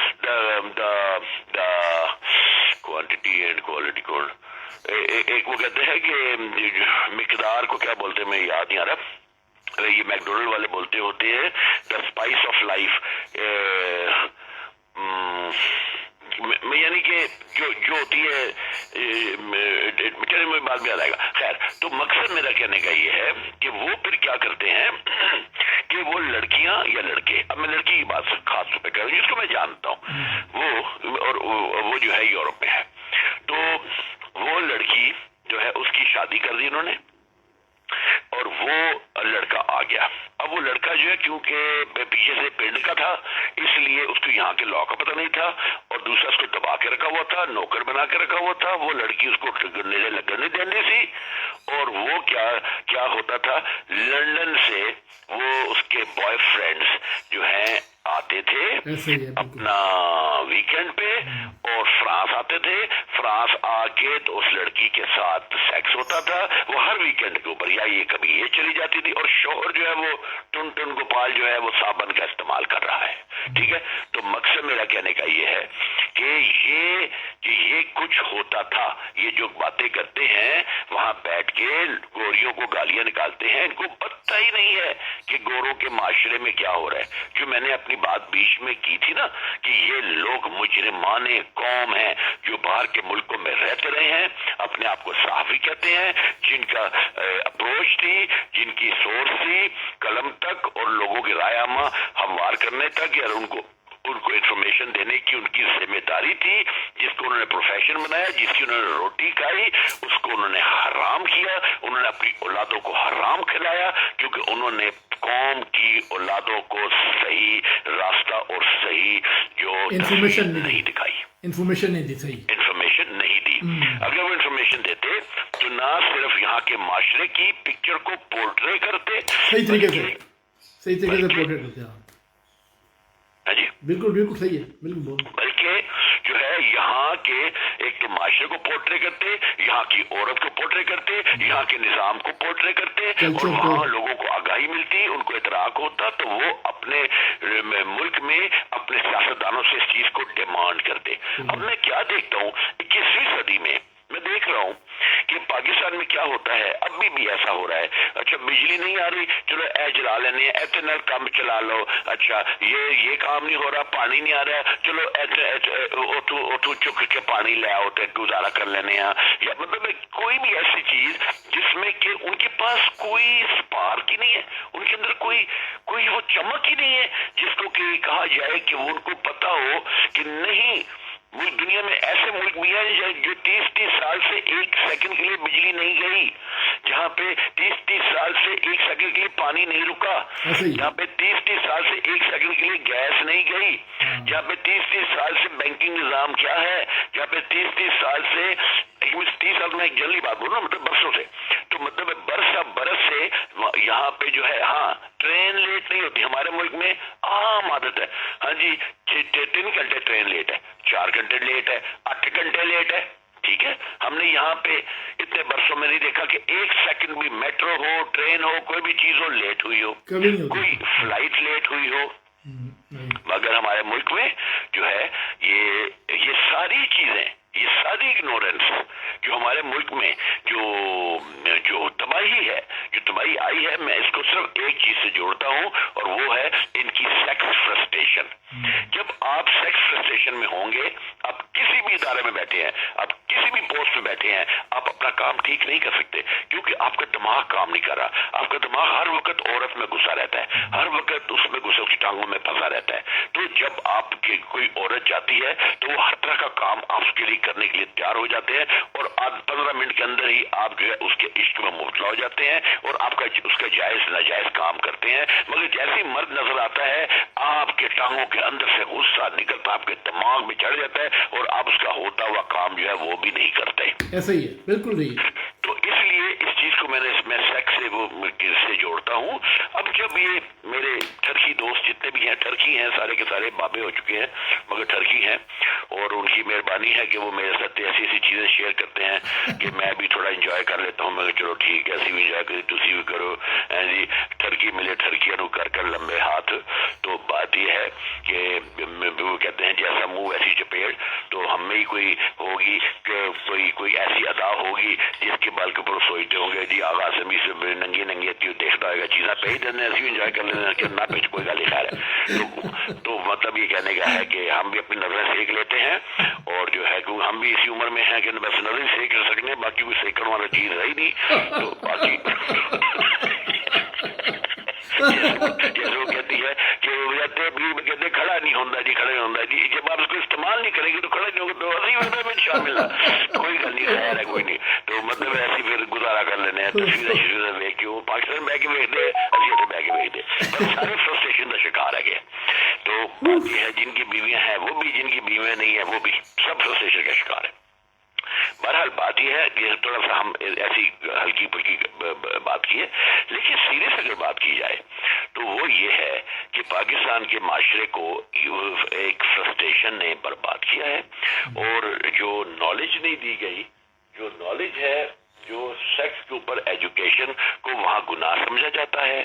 کوانٹٹی اینڈ کوالٹی کو، ایک وہ کہتے ہیں کہ مقدار کو کیا بولتے ہیں، میں یاد نہیں آ رہا، یہ میکڈونلڈ والے بولتے ہوتے ہیں دا اسپائس آف لائف، یعنی کہ جو ہوتی ہے، چلے مجھے بعد میں یاد آئے گا. خیر، تو مقصد میرا کہنے کا یہ ہے کہ وہ پھر کیا کرتے ہیں کہ وہ لڑکیاں یا لڑکے، اب میں لڑکی کی بات خاص طور پہ کر رہا ہوں جس کو میں جانتا ہوں، وہ جو ہے یورپ میں ہے، تو وہ لڑکی جو ہے اس کی شادی کر دی انہوں نے، اور وہ لڑکا آ گیا. اب وہ لڑکا جو ہے کیونکہ پیچھے سے پنڈ کا تھا، اس لیے اس کو یہاں کے لا کا پتہ نہیں تھا، اور دوسرا اس کو دبا کے رکھا ہوا تھا، نوکر بنا کے رکھا ہوا تھا. وہ لڑکی اس کو لگنے دینی تھی، اور وہ کیا ہوتا تھا، لندن سے وہ اس کے بوائے فرینڈز جو ہیں آتے تھے اپنا ویکینڈ پہ، اور فرانس آتے تھے. فرانس آ کے تو اس لڑکی کے ساتھ سیکس ہوتا تھا، وہ ہر ویکینڈ کے اوپر، یا یہ کبھی یہ چلی جاتی تھی، اور شوہر جو ہے وہ ٹن گوپال جو ہے وہ صابن کا استعمال کر رہا ہے. ٹھیک ہے، تو مقصد میرا کہنے کا یہ ہے کہ یہ کچھ ہوتا تھا. یہ جو باتیں کرتے ہیں وہاں بیٹھ کے گوریوں کو گالیاں نکالتے ہیں, ان کو پتہ ہی نہیں ہے کہ گوروں کے معاشرے میں کیا ہو رہا ہے. جو میں نے اپنی بات بیچ میں کی تھی نا کہ یہ لوگ مجرمان قوم ہیں جو باہر کے ملکوں میں رہتے رہے ہیں, اپنے آپ کو صحافی کہتے ہیں, جن کا اپروچ تھی, جن کی سورس تھی قلم تک اور لوگوں کی رائے عامہ ہموار کرنے تک, یا ان کو انفارمیشن دینے کی ان کی ذمہ داری تھی, جس کو انہوں نے پروفیشن بنایا, جس کی انہوں نے روٹی کھائی, اس کو انہوں نے حرام کیا, انہوں نے اپنی اولادوں کو حرام کھلایا, کیونکہ انہوں نے قوم کی اولادوں کو صحیح راستہ اور صحیح جو انفارمیشن نہیں دکھائی, انفارمیشن نہیں دی, صحیح انفارمیشن نہیں دی. اگر وہ انفارمیشن دیتے تو نہ صرف یہاں کے معاشرے کی پکچر کو پورٹرے کرتے, صحیح طریقے سے پورٹریٹ کرتے ہیں. جی بالکل بالکل صحیح ہے, بالکل بول. بلکہ جو ہے یہاں کے ایک تو معاشرے کو پورٹرے کرتے, یہاں کی عورت کو پورٹرے کرتے, یہاں کے نظام کو پورٹرے کرتے, اور وہاں لوگوں کو آگاہی ملتی, ان کو ادراک ہوتا, تو وہ اپنے ملک میں اپنے سیاستدانوں سے اس چیز کو ڈیمانڈ کرتے. اب میں کیا دیکھتا ہوں 21ویں صدی میں دیکھ رہا ہوں کہ پاکستان میں کیا ہوتا ہے, ابھی بھی ایسا ہو رہا ہے. اچھا بجلی نہیں آ رہی, چلو اے جلا لینے, ایتھنل کم چلا لو. اچھا یہ کام نہیں ہو رہا, پانی نہیں آ رہا, چلو اوتو چک کے پانی لے آؤ تو گزارا کر لینے ہیں. یا مطلب کوئی بھی ایسی چیز جس میں کہ ان کے پاس کوئی سپارک ہی نہیں ہے, ان کے اندر کوئی وہ چمک ہی نہیں ہے جس کو کہ کہا جائے کہ وہ ان کو پتا ہو کہ نہیں. دنیا میں ایسے ملک بھی ہیں جو 30 سال سے ایک سیکنڈ کے لیے بجلی نہیں گئی, جہاں پہ 30 سال سے ایک سیکنڈ کے لیے پانی نہیں رکا, جہاں پہ 30 سال سے ایک سیکنڈ کے لیے گیس نہیں گئی, جہاں پہ 30 سال سے بینکنگ نظام کیا ہے, جہاں پہ 30 سال سے 30 سال میں ایک جلدی بات بولوں مطلب برسوں سے, تو مطلب برس سے یہاں پہ جو ہے, ہاں ٹرین لیٹ نہیں ہوتی ہمارے ملک میں عام عادت ہے. ہاں جی 3 گھنٹے ٹرین لیٹ ہے, 4 گھنٹے لیٹ ہے, 8 گھنٹے لیٹ ہے, ٹھیک ہے. ہم نے یہاں پہ اتنے برسوں میں نہیں دیکھا کہ ایک سیکنڈ بھی میٹرو ہو, ٹرین ہو, کوئی بھی چیز ہو لیٹ ہوئی ہو, کوئی فلائٹ لیٹ ہوئی ہو. مگر ہمارے ملک میں جو ہے یہ ساری چیزیں, یہ ساری اگنورنس جو ہمارے ملک میں جو تباہی ہے, جو تباہی آئی ہے, میں اس کو صرف ایک چیز سے جوڑتا ہوں, اور وہ ہے ان کی سیکس فرسٹریشن. جب آپ سیکس فرسٹریشن میں ہوں گے, آپ کسی بھی ادارے میں بیٹھے ہیں, آپ کسی بھی پوسٹ میں بیٹھے ہیں, آپ اپنا کام ٹھیک نہیں کر سکتے, کیونکہ آپ کا دماغ کام نہیں کر رہا. آپ کا دماغ ہر وقت عورت میں گھسا رہتا ہے, ہر وقت اس میں گھسے, اس کی ٹانگوں میں پھنسا رہتا ہے. تو جب آپ کی کوئی عورت جاتی ہے تو وہ ہر طرح کا کام آپ اس کے لیے کرنے کے لیے تیار ہو جاتے ہیں, اور 15 منٹ کے اندر ہی آپ جو ہے اس کے عشق میں مبتلا ہو جاتے ہیں, اور آپ کا اس کا جائز ناجائز کام کرتے ہیں. مگر جیسے ہی مرد نظر آتا ہے, آپ کے ٹانگوں کے اندر سے غصہ نکلتا, آپ کے دماغ میں چڑھ جاتا ہے, اور آپ اس کا ہوتا ہوا کام جو ہے وہ بھی نہیں کرتے. ایسا ہی ہے, بالکل نہیں. تو اس لیے اس چیز کو میں سیکس سے جوڑتا ہوں. اب جب یہ میرے ٹرکی دوست جتنے بھی ہیں, ٹرکی ہیں, سارے کے سارے بابے ہو چکے ہیں مگر ٹرکی ہیں, اور ان کی مہربانی ہے کہ وہ میرے ساتھ ایسی چیزیں شیئر کرتے ہیں کہ میں بھی تھوڑا انجوائے کر لیتا ہوں. مگر چلو ٹھیک ہے, ایسی بھی انجوائے کری, تسی بھی کرو جی. ٹرکی ملے ٹرکیاں نو کر لمبے ہاتھ. تو بات یہ ہے کہ وہ کہتے ہیں جیسا منہ ویسی چپیڑ. تو ہم میں ہی کوئی ہوگی کہ کوئی ایسی ادا ہوگی جس کے بال کے اوپر سوچتے ہوں گے جی آغاز سے ننگی دیکھتا ہوگا چیزیں پہ ہی دینا, ایسی انجوائے کر لینا کہ نہ پہ کوئی گالی خیر ہے. تو مطلب یہ کہنے کا ہے کہ ہم بھی اپنی نظریں سیکھ لیتے ہیں, اور جو ہے کہ ہم بھی اسی عمر میں ہیں کہ بس نظریں سیکھ کر سکنے, باقی کوئی سیکھنے والا چیز ہے ہی نہیں. تو باقی جیسے وہ کہتی ہے کہ کہتے کھڑا نہیں ہوتا جی, کھڑا نہیں ہوتا جی. جب آپ اس کو استعمال نہیں کریں گے تو کھڑا نہیں ہوگا, تو اسی وقت میں شامل ہے, کوئی گل نہیں, خیر ہے کوئی نہیں. تو مطلب ایسی پھر گزارا کر لینے ہیں, تصویریں دیکھ کے وہ پاکستان بہ کے بھیجتے, اسی اتنے بہ کے بھیجتے, بس سارے فرسٹریشن کا شکار ہے. تو بات یہ ہے جن کی بیویاں ہیں وہ بھی, جن کی بیویاں نہیں ہیں وہ بھی, سب فرسٹریشن کا شکار ہے. بہرحال بات یہ ہے کہ تھوڑا سا ہم ایسی ہلکی پھلکی بات کی ہے, لیکن سیریس اگر بات کی جائے تو وہ یہ ہے کہ پاکستان کے معاشرے کو ایک فرسٹریشن نے برباد کیا ہے, اور جو نالج نہیں دی گئی, جو نالج ہے, جو سیکس کے اوپر ایجوکیشن کو وہاں گناہ سمجھا جاتا ہے,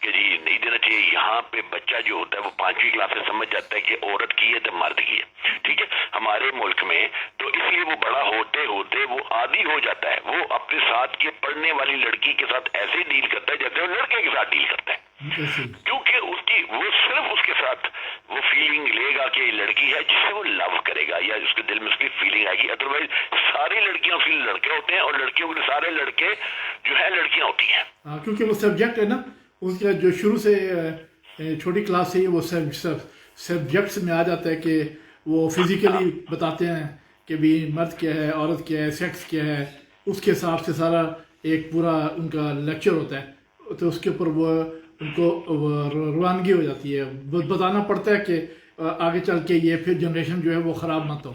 کہ جی نہیں دینا چاہیے. یہاں پہ بچہ جو ہوتا ہے وہ 5ویں کلاس سے سمجھ جاتا ہے کہ عورت کی ہے تو مرد کی ہے, ٹھیک ہے. ہمارے ملک میں تو اس لیے وہ بڑا ہوتے ہوتے وہ عادی ہو جاتا ہے, وہ اپنے ساتھ کے پڑھنے والی لڑکی کے ساتھ ایسے ڈیل کرتا ہے جیسے وہ لڑکے کے ساتھ ڈیل کرتا ہے, کیونکہ اس کی وہ صرف اس کے ساتھ وہ فیلنگ لے گا کہ لڑکی ہے جس سے وہ لو کرے گا یا اس کے دل میں اس کی فیلنگ آئے گی. ادروائز ساری لڑکیاں فیل لڑکے ہوتے ہیں اور لڑکیوں کے سارے لڑکے جو ہے لڑکیاں ہوتی ہیں. کیونکہ وہ سبجیکٹ ہے نا اس کا جو شروع سے چھوٹی کلاس سے ہی وہ سبجیکٹس میں آ جاتا ہے کہ وہ فزیکلی بتاتے ہیں کہ بھی مرد کیا ہے, عورت کیا ہے, سیکس کیا ہے, اس کے حساب سے سارا ایک پورا ان کا لیکچر ہوتا ہے. تو اس کے اوپر وہ ان کو روانگی ہو جاتی ہے, بتانا پڑتا ہے کہ آگے چل کے یہ پھر جنریشن جو ہے وہ خراب مت ہو.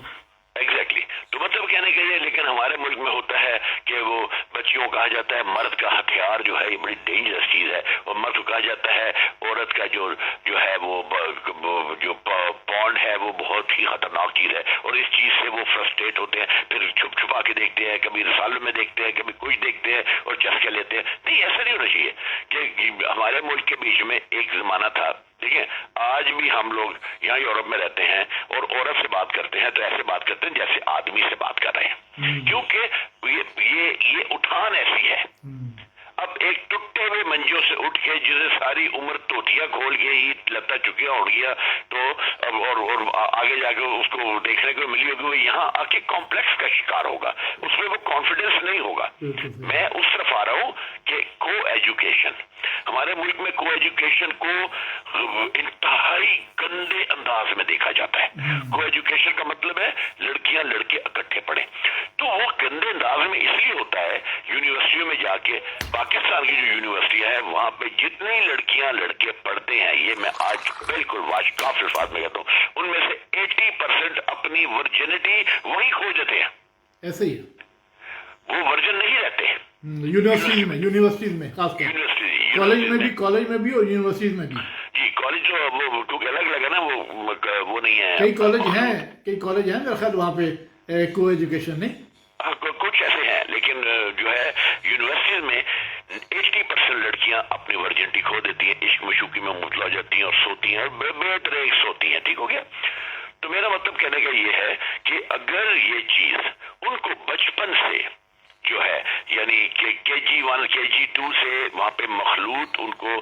ایگزیکٹلی. تو مطلب کہنے کے لیے لیکن ہمارے ملک میں ہوتا ہے کہ وہ بچیوں کو کہا جاتا ہے مرد کا ہتھیار جو ہے یہ بڑی ڈینجرس چیز ہے, اور مرد کو کہا جاتا ہے عورت کا جو ہے وہ جو پونڈ ہے وہ بہت ہی خطرناک چیز ہے, اور اس چیز سے وہ فرسٹریٹ ہوتے ہیں, پھر چھپ چھپا کے دیکھتے ہیں, کبھی رسالوں میں دیکھتے ہیں, کبھی کچھ دیکھتے ہیں اور چسکے لیتے ہیں. نہیں, ایسا نہیں ہونا چاہیے کہ ہمارے ملک کے بیچ میں ایک زمانہ تھا, دیکھیں آج بھی ہم لوگ یہاں یورپ میں رہتے ہیں اور عورت سے بات کرتے ہیں تو ایسے بات کرتے ہیں جیسے آدمی سے بات کر رہے ہیں, کیونکہ یہ اٹھان ایسی ہے. اب ایک ٹوٹے ہوئے منجوں سے اٹھ کے جسے ساری عمر توتیاں کھول کے ہی لتا چکیا ہو گیا تو اب اور آگے جا کے اس کو دیکھنے کو ملی ہوگی, وہ یہاں آ کے کمپلیکس کا شکار ہوگا, اس میں وہ کانفیڈنس نہیں ہوگا. میں اس طرف آ رہا ہوں کہ کو ایجوکیشن, ہمارے ملک میں کو ایجوکیشن کو انتہائی گندے انداز میں دیکھا جاتا ہے. کو ایجوکیشن کا مطلب ہے لڑکیاں لڑکے اکٹھے پڑھیں, تو وہ گندے انداز میں اس لیے ہوتا ہے یونیورسٹیوں میں جا کے. پاکستان کی جو یونیورسٹی ہے وہاں پہ جتنی لڑکیاں لڑکے پڑھتے ہیں, یہ میں آج بالکل کافی الفاظ میں کہتا ہوں, ان میں سے 80% اپنی ورجنٹی وہی کھو دیتے ہیں. ایسے ہی وہ ورجن نہیں رہتے یونیورسٹیز میں خاص طور کالج میں بھی اور یونیورسٹیز میں بھی. جی کالج جو وہ کیونکہ الگ الگ ہے نا, وہ نہیں ہے. کئی کالج ہیں میرا خیال وہاں پہ کو ایجوکیشن نہیں, کچھ ایسے ہیں, لیکن جو ہے یونیورسٹیز میں 80% لڑکیاں اپنی ورجنٹی کھو دیتی ہیں, عشق مشوقی میں مبتلا ہو جاتی ہیں اور سوتی ہیں, اور بہتر ایک سوتی ہیں. ٹھیک ہو گیا. تو میرا مطلب کہنے کا یہ ہے کہ اگر یہ چیز ان کو بچپن سے جو ہے یعنی کہ KG1 KG2 سے وہاں پہ مخلوط ان کو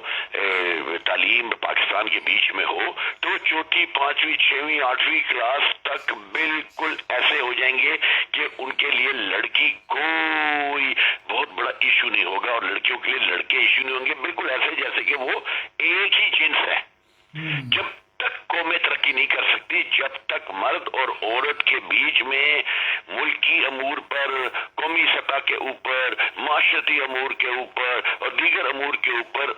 تعلیم پاکستان کے بیچ میں ہو, تو چوتھی 5ویں 6ویں 8ویں کلاس تک بالکل ایسے ہو جائیں گے کہ ان کے لیے لڑکی کوئی بہت بڑا ایشو نہیں ہوگا اور لڑکیوں کے لیے لڑکے ایشو نہیں ہوں گے. بالکل ایسے جیسے کہ وہ ایک ہی جنس ہے. جب تک قومیں ترقی نہیں کر سکتی جب تک مرد اور عورت کے بیچ میں ملکی امور پر, قومی سطح کے اوپر, معاشرتی امور کے اوپر اور دیگر امور کے اوپر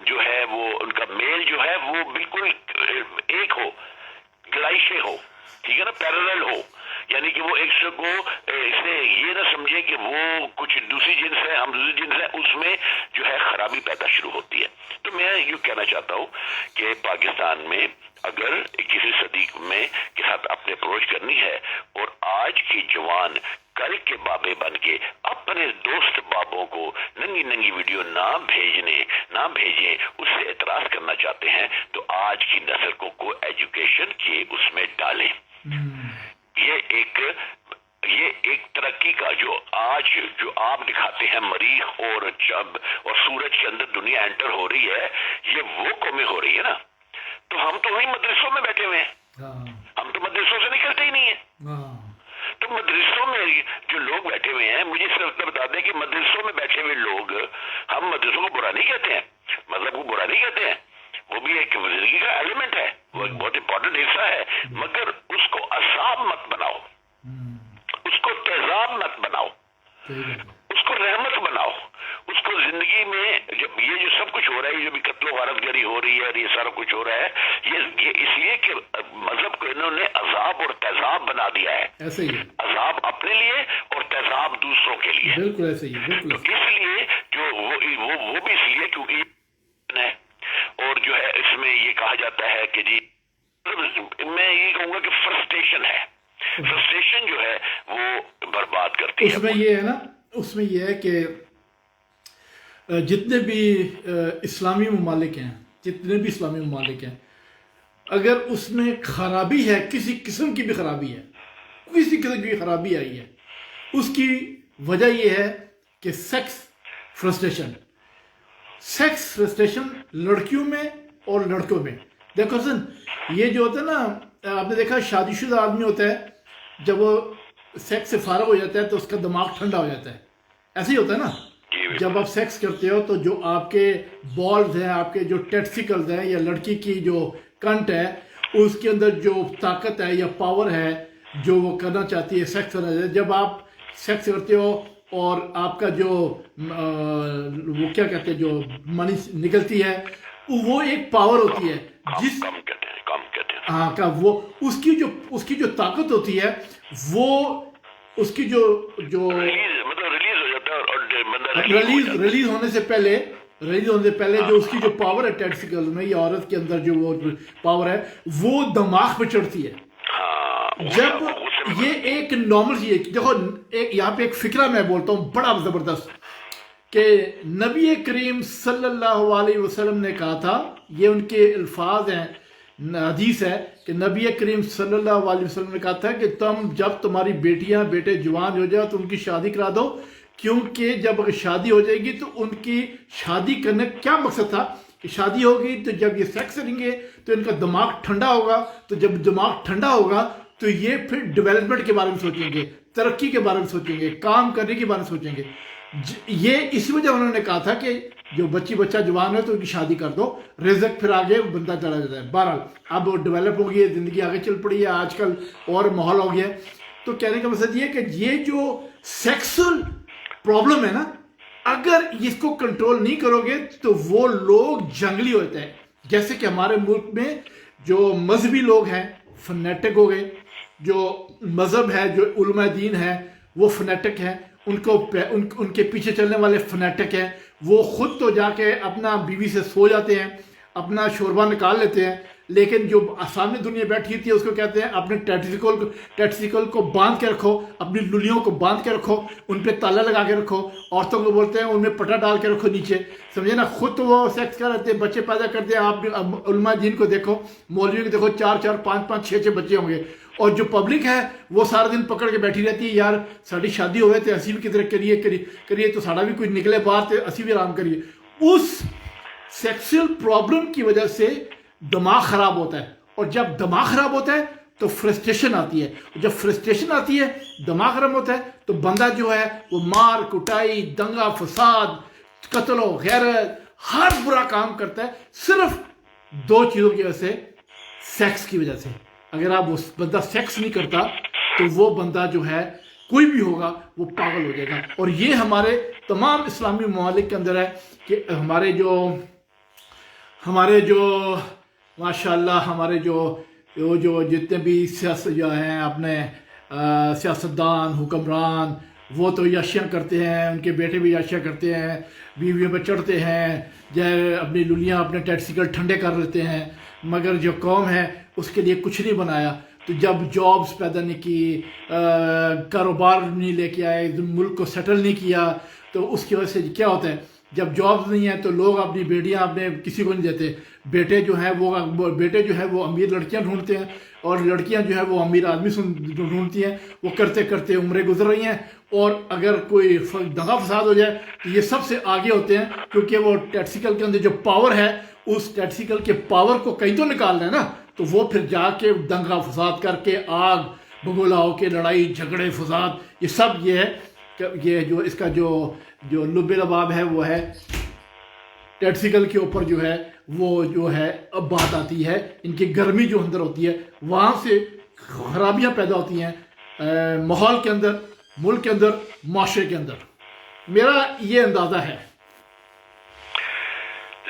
جو ہے وہ ان کا میل جو ہے وہ بالکل ایک ہو, گلائشے ہو, ٹھیک ہے نا, پیرلل ہو, یعنی کہ وہ ایک سے کو اس نے یہ نہ سمجھے کہ وہ کچھ دوسری جنس ہے ہم دوسری جنس ہے, اس میں جو ہے خرابی پیدا شروع ہوتی ہے. تو میں یوں کہنا چاہتا ہوں کہ پاکستان میں اگر کسی صدی میں کے ساتھ اپنے اپروچ کرنی ہے اور آج کی جوان کل کے بابے بن کے اپنے دوست بابوں کو ننگی ننگی ویڈیو نہ بھیجیں, اس سے اعتراض کرنا چاہتے ہیں تو آج کی نسل کو ایجوکیشن کے اس میں ڈالیں. یہ ایک ترقی کا جو آپ دکھاتے ہیں مریخ اور چب اور سورج کے اندر دنیا انٹر ہو رہی ہے, یہ وہ قومیں ہو رہی ہے نا. تو ہم تو وہیں مدرسوں میں بیٹھے ہوئے ہیں, ہم تو مدرسوں سے نکلتے ہی نہیں ہیں. تو مدرسوں میں جو لوگ بیٹھے ہوئے ہیں, مجھے صرف بتا دیں کہ مدرسوں میں بیٹھے ہوئے لوگ, ہم مدرسوں کو برا نہیں کہتے ہیں, مطلب کو برا نہیں کہتے ہیں, وہ بھی ایک زندگی کا ایلیمنٹ ہے, وہ ایک بہت امپورٹنٹ حصہ ہے, مگر اس کو عذاب مت بناؤ, اس کو تیزاب مت بناؤ, اس کو رحمت بناؤ. اس کو زندگی میں جب یہ جو سب کچھ ہو رہا ہے, جو بھی قتل و غارت گری ہو رہی ہے اور یہ سارا کچھ ہو رہا ہے, یہ اس لیے کہ مذہب کو انہوں نے عذاب اور تیزاب بنا دیا ہے. ایسے ہی عذاب اپنے لیے اور تیزاب دوسروں کے لیے. بالکل ایسے ہی, بالکل. تو اس لیے جو وہ بھی اس لیے کیونکہ اور جو ہے اس میں یہ کہا جاتا ہے کہ جی میں یہ کہوں گا کہ فرسٹریشن ہے, فرسٹریشن جو ہے وہ برباد کرتی ہے. اس میں یہ ہے نا, اس میں یہ ہے کہ جتنے بھی اسلامی ممالک ہیں، جتنے بھی اسلامی ممالک ہیں، اگر اس میں خرابی ہے، کسی قسم کی بھی خرابی ہے، کسی قسم کی خرابی آئی ہے، اس کی وجہ یہ ہے کہ سیکس فرسٹریشن، سیکس فرسٹریشن لڑکیوں میں اور لڑکوں میں. دیکھو سن، یہ جو ہوتا ہے نا، آپ نے دیکھا شادی شدہ آدمی ہوتا ہے، جب وہ سیکس سے فارغ ہو جاتا ہے تو اس کا دماغ ٹھنڈا ہو جاتا ہے. ایسے ہی ہوتا ہے نا، جب آپ سیکس کرتے ہو تو جو آپ کے بالز ہیں، آپ کے جو ٹیٹسیکلز ہیں، یا لڑکی کی جو کنٹ ہے، اس کے اندر جو طاقت ہے یا پاور ہے جو وہ کرنا چاہتی ہے، سیکس کرنا چاہتی ہے، جب آپ سیکس کرتے ہو اور آپ کا جو وہ کیا کہتے ہیں، جو منی نکلتی ہے، وہ ایک پاور ہوتی ہے جس کم کہتے ہیں ہاں کا وہ اس کی جو طاقت ہوتی ہے، وہ اس کی جو ریلیز ہو جاتا ہے اور بندہ ریلیز ہونے سے پہلے جو اس کی جو پاور ہے ٹیٹسیکل میں یا عورت کے اندر جو وہ پاور ہے، وہ دماغ پہ چڑھتی ہے. جب یہ ایک نارمل چیز ہے. دیکھو یہاں پہ ایک فکرہ میں بولتا ہوں بڑا زبردست، کہ نبی کریم صلی اللہ علیہ وسلم نے کہا تھا، یہ ان کے الفاظ ہیں، حدیث ہے کہ نبی کریم صلی اللہ علیہ وسلم نے کہا تھا کہ جب تمہاری بیٹیاں بیٹے جوان ہو جائے تو ان کی شادی کرا دو، کیونکہ جب اگر شادی ہو جائے گی تو ان کی شادی کرنے کیا مقصد تھا کہ شادی ہوگی تو جب یہ سیکس کریں گے تو ان کا دماغ ٹھنڈا ہوگا، تو جب دماغ ٹھنڈا ہوگا تو یہ پھر ڈیولپمنٹ کے بارے میں سوچیں گے، ترقی کے بارے میں سوچیں گے، کام کرنے کے بارے میں سوچیں گے. یہ اسی وجہ انہوں نے کہا تھا کہ جو بچہ جوان ہے تو ان کی شادی کر دو، رزق پھر آگے بندہ چلا جاتا ہے. بہرحال اب ڈیولپ ہو گئی ہے، زندگی آگے چل پڑی ہے، آج کل اور ماحول ہو گیا ہے. تو کہنے کا مقصد یہ ہے کہ یہ جو سیکسل پرابلم ہے نا، اگر اس کو کنٹرول نہیں کرو گے تو وہ لوگ جنگلی ہوتے ہیں. جیسے کہ ہمارے ملک میں جو مذہبی لوگ ہیں فنیٹک ہو گئے، جو مذہب ہے، جو علماء دین ہے وہ فنیٹک ہیں، ان کے پیچھے چلنے والے فنیٹک ہیں. وہ خود تو جا کے اپنا بیوی سے سو جاتے ہیں، اپنا شوربہ نکال لیتے ہیں، لیکن جو سامنے دنیا بیٹھی ہوتی ہے اس کو کہتے ہیں اپنے ٹیٹسیکل کو باندھ کے رکھو، اپنی للیوں کو باندھ کے رکھو، ان پہ تالا لگا کے رکھو. عورتوں کو بولتے ہیں ان میں پٹا ڈال کے رکھو نیچے، سمجھے نا. خود تو وہ سیکس کر رہتے ہیں، بچے پیدا کرتے ہیں. آپ علماء دین کو دیکھو، مولوی کو دیکھو، 4 5 6 بچے ہوں گے. اور جو پبلک ہے وہ سارا دن پکڑ کے بیٹھی رہتی ہے، یار ساری شادی ہوئے تو اسی بھی کدھر کریے تو سارا بھی کچھ نکلے باہر تو اسی بھی آرام کریے. اس سیکسل پرابلم کی وجہ سے دماغ خراب ہوتا ہے، اور جب دماغ خراب ہوتا ہے تو فرسٹریشن آتی ہے. جب فرسٹریشن آتی ہے، دماغ خراب ہوتا ہے، تو بندہ جو ہے وہ مار کٹائی، دنگا فساد، قتل و غیرت، ہر برا کام کرتا ہے، صرف 2 چیزوں کی وجہ سے، سیکس کی وجہ سے. اگر آپ بندہ سیکس نہیں کرتا تو وہ بندہ جو ہے کوئی بھی ہوگا وہ پاگل ہو جائے گا. اور یہ ہمارے تمام اسلامی ممالک کے اندر ہے کہ ہمارے جو ماشاءاللہ ہمارے جو جتنے بھی جو ہیں اپنے سیاستدان، حکمران، وہ تو یاشیاں کرتے ہیں، ان کے بیٹے بھی یاشیاں کرتے ہیں، بیویوں پہ چڑھتے ہیں، اپنی للیاں اپنے ٹیٹسیکل ٹھنڈے کر لیتے ہیں. مگر جو قوم ہے اس کے لیے کچھ نہیں بنایا. تو جب جابز پیدا نہیں کی، کاروبار نہیں لے کے آئے، ملک کو سیٹل نہیں کیا، تو اس کی وجہ سے کیا ہوتا ہے، جب جابز نہیں ہیں تو لوگ اپنی بیٹیاں اپنے کسی کو نہیں دیتے. بیٹے جو ہیں وہ امیر لڑکیاں ڈھونڈتے ہیں، اور لڑکیاں جو ہیں وہ امیر آدمی ڈھونڈتی ہیں. وہ کرتے کرتے عمریں گزر رہی ہیں، اور اگر کوئی دغا فساد ہو جائے تو یہ سب سے آگے ہوتے ہیں، کیونکہ وہ ٹیٹسیکل کے اندر جو پاور ہے، اس ٹیٹسیکل کے پاور کو کہیں تو نکالنا ہے نا. تو وہ پھر جا کے دنگا فساد کر کے آگ بگولا ہو کے لڑائی جھگڑے فساد، یہ سب یہ ہے کہ یہ جو اس کا جو لب لباب ہے وہ ہے ٹیٹسیکل کے اوپر جو ہے وہ جو ہے اب بات آتی ہے. ان کی گرمی جو اندر ہوتی ہے وہاں سے خرابیاں پیدا ہوتی ہیں ماحول کے اندر، ملک کے اندر، معاشرے کے اندر. میرا یہ اندازہ ہے.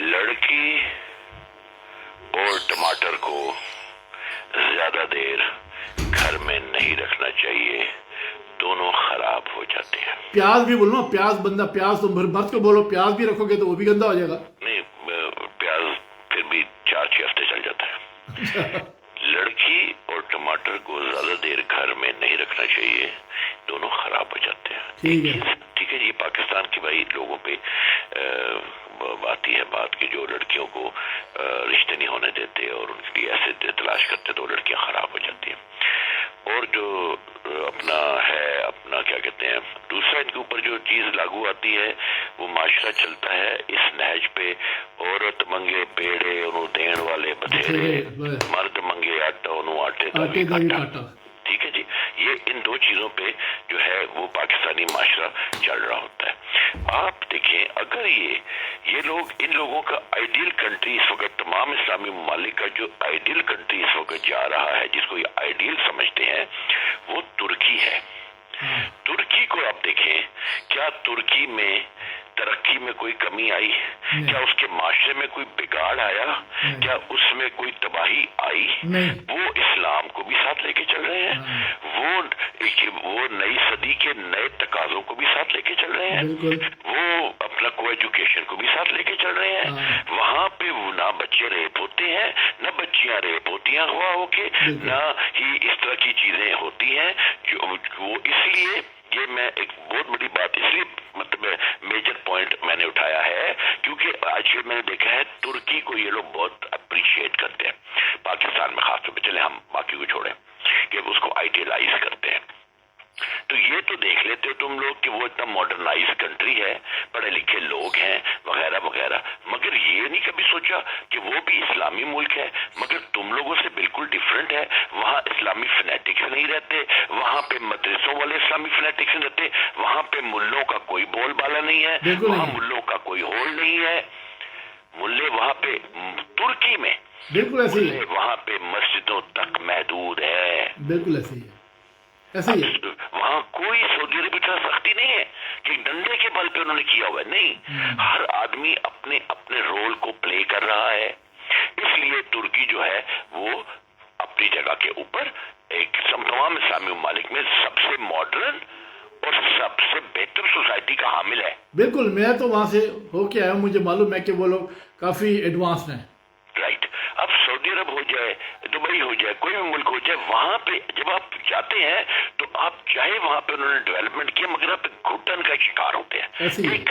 لڑکی اور ٹماٹر کو زیادہ دیر گھر میں نہیں رکھنا چاہیے، دونوں خراب ہو جاتے ہیں. پیاز بھی بولو، پیاز تو مرد کو بولو پیاز بھی رکھو گے تو وہ بھی گندا ہو جائے گا. نہیں، پیاز پھر بھی 4-6 ہفتے چل جاتا ہے. لڑکی اور ٹماٹر کو زیادہ دیر گھر میں نہیں رکھنا چاہیے، دونوں خراب ہو جاتے ہیں. ٹھیک ہے. ٹھیک ہے. یہ پاکستان کے بھائی لوگوں پہ آتی ہے بات کہ جو لڑکیوں کو رشتے نہیں ہونے دیتے اور ان کے لیے ایسے تلاش کرتے تو لڑکیاں خراب ہو جاتی ہیں. اور جو اپنا ہے اپنا کیا کہتے ہیں دوسرا ان کے اوپر جو چیز لاگو آتی ہے وہ معاشرہ چلتا ہے اس نہج پہ. عورت منگے پیڑے انہوں دین والے بتھیرے, مرد منگے آٹا انہوں آٹے دا بھی کاٹا. ٹھیک ہے جی. یہ ان دو چیزوں پہ جو ہے وہ پاکستانی معاشرہ چل رہا ہوتا ہے. آپ دیکھیں اگر یہ لوگ ان لوگوں کا آئیڈیل کنٹری اس وقت تمام اسلامی ممالک کا جو آئیڈیل کنٹری اس وقت جا رہا ہے جس کو یہ آئیڈیل سمجھتے ہیں وہ ترکی ہے. ترکی کو آپ دیکھیں کیا ترکی میں ترقی میں کوئی کمی آئی؟ کیا اس کے معاشرے میں کوئی بگاڑ آیا؟ کیا اس میں کوئی تباہی آئی؟ وہ اسلام کو بھی ساتھ لے کے چل رہے ہیں, وہ نئی صدی کے نئے تقاضوں کو بھی ساتھ لے کے چل رہے ہیں, وہ اپنا کو ایجوکیشن کو بھی ساتھ لے کے چل رہے ہیں. وہاں پہ نہ بچے ریپ ہوتے ہیں نہ بچیاں ریپ ہوتی ہیں ہوا ہو کے, نہ ہی اس طرح کی چیزیں ہوتی ہیں جو وہ اس لیے یہ میں ایک بہت بڑی بات اس لیے مطلب میجر پوائنٹ میں نے اٹھایا ہے کیونکہ آج میں نے دیکھا ہے ترکی کو یہ لوگ بہت اپریشیٹ کرتے ہیں پاکستان میں خاص طور پہ. چلے ہم باقی کو چھوڑیں کہ اس کو آئیڈیلائز کرتے ہیں. تو یہ تو دیکھ لیتے ہو تم لوگ کہ وہ اتنا ماڈرنائز کنٹری ہے, پڑھے لکھے لوگ ہیں وغیرہ وغیرہ, مگر یہ نہیں کبھی سوچا کہ وہ بھی اسلامی ملک ہے مگر تم لوگوں سے بالکل ڈیفرنٹ ہے. وہاں اسلامی فنیٹکس نہیں رہتے, وہاں پہ مدرسوں والے اسلامی فنیٹکس نہیں رہتے, وہاں پہ ملوں کا کوئی بول بالا نہیں ہے, وہاں ملوں کا کوئی ہول نہیں ہے. ملے وہاں پہ ترکی میں بالکل ایسے ہی ہے, وہاں پہ مسجدوں تک محدود ہے. بالکل ایسے ہی ہے, ایسے ہی ہے. وہاں کوئی سعودی عرب کی سختی نہیں ہے کہ ڈنڈے کے بل پہ انہوں نے کیا ہوا ہے, نہیں. ہر آدمی اپنے اپنے رول کو پلے کر رہا ہے. اس لیے ترکی جو ہے وہ اپنی جگہ کے اوپر ایک تمام اسلامی ممالک میں سب سے ماڈرن اور سب سے بہتر سوسائٹی کا حامل ہے. بالکل, میں تو وہاں سے ہو کے آیا ہوں, مجھے معلوم ہے کہ وہ لوگ کافی ایڈوانس ہیں. رائٹ. اب سعودی عرب ہو جائے, دبئی ہو جائے, کوئی بھی ملک ہو جائے, وہاں پہ جب آپ جاتے ہیں تو آپ چاہے وہاں پہ انہوں نے ڈیولپمنٹ کیا مگر آپ گھٹن کا شکار ہوتے ہیں. ایک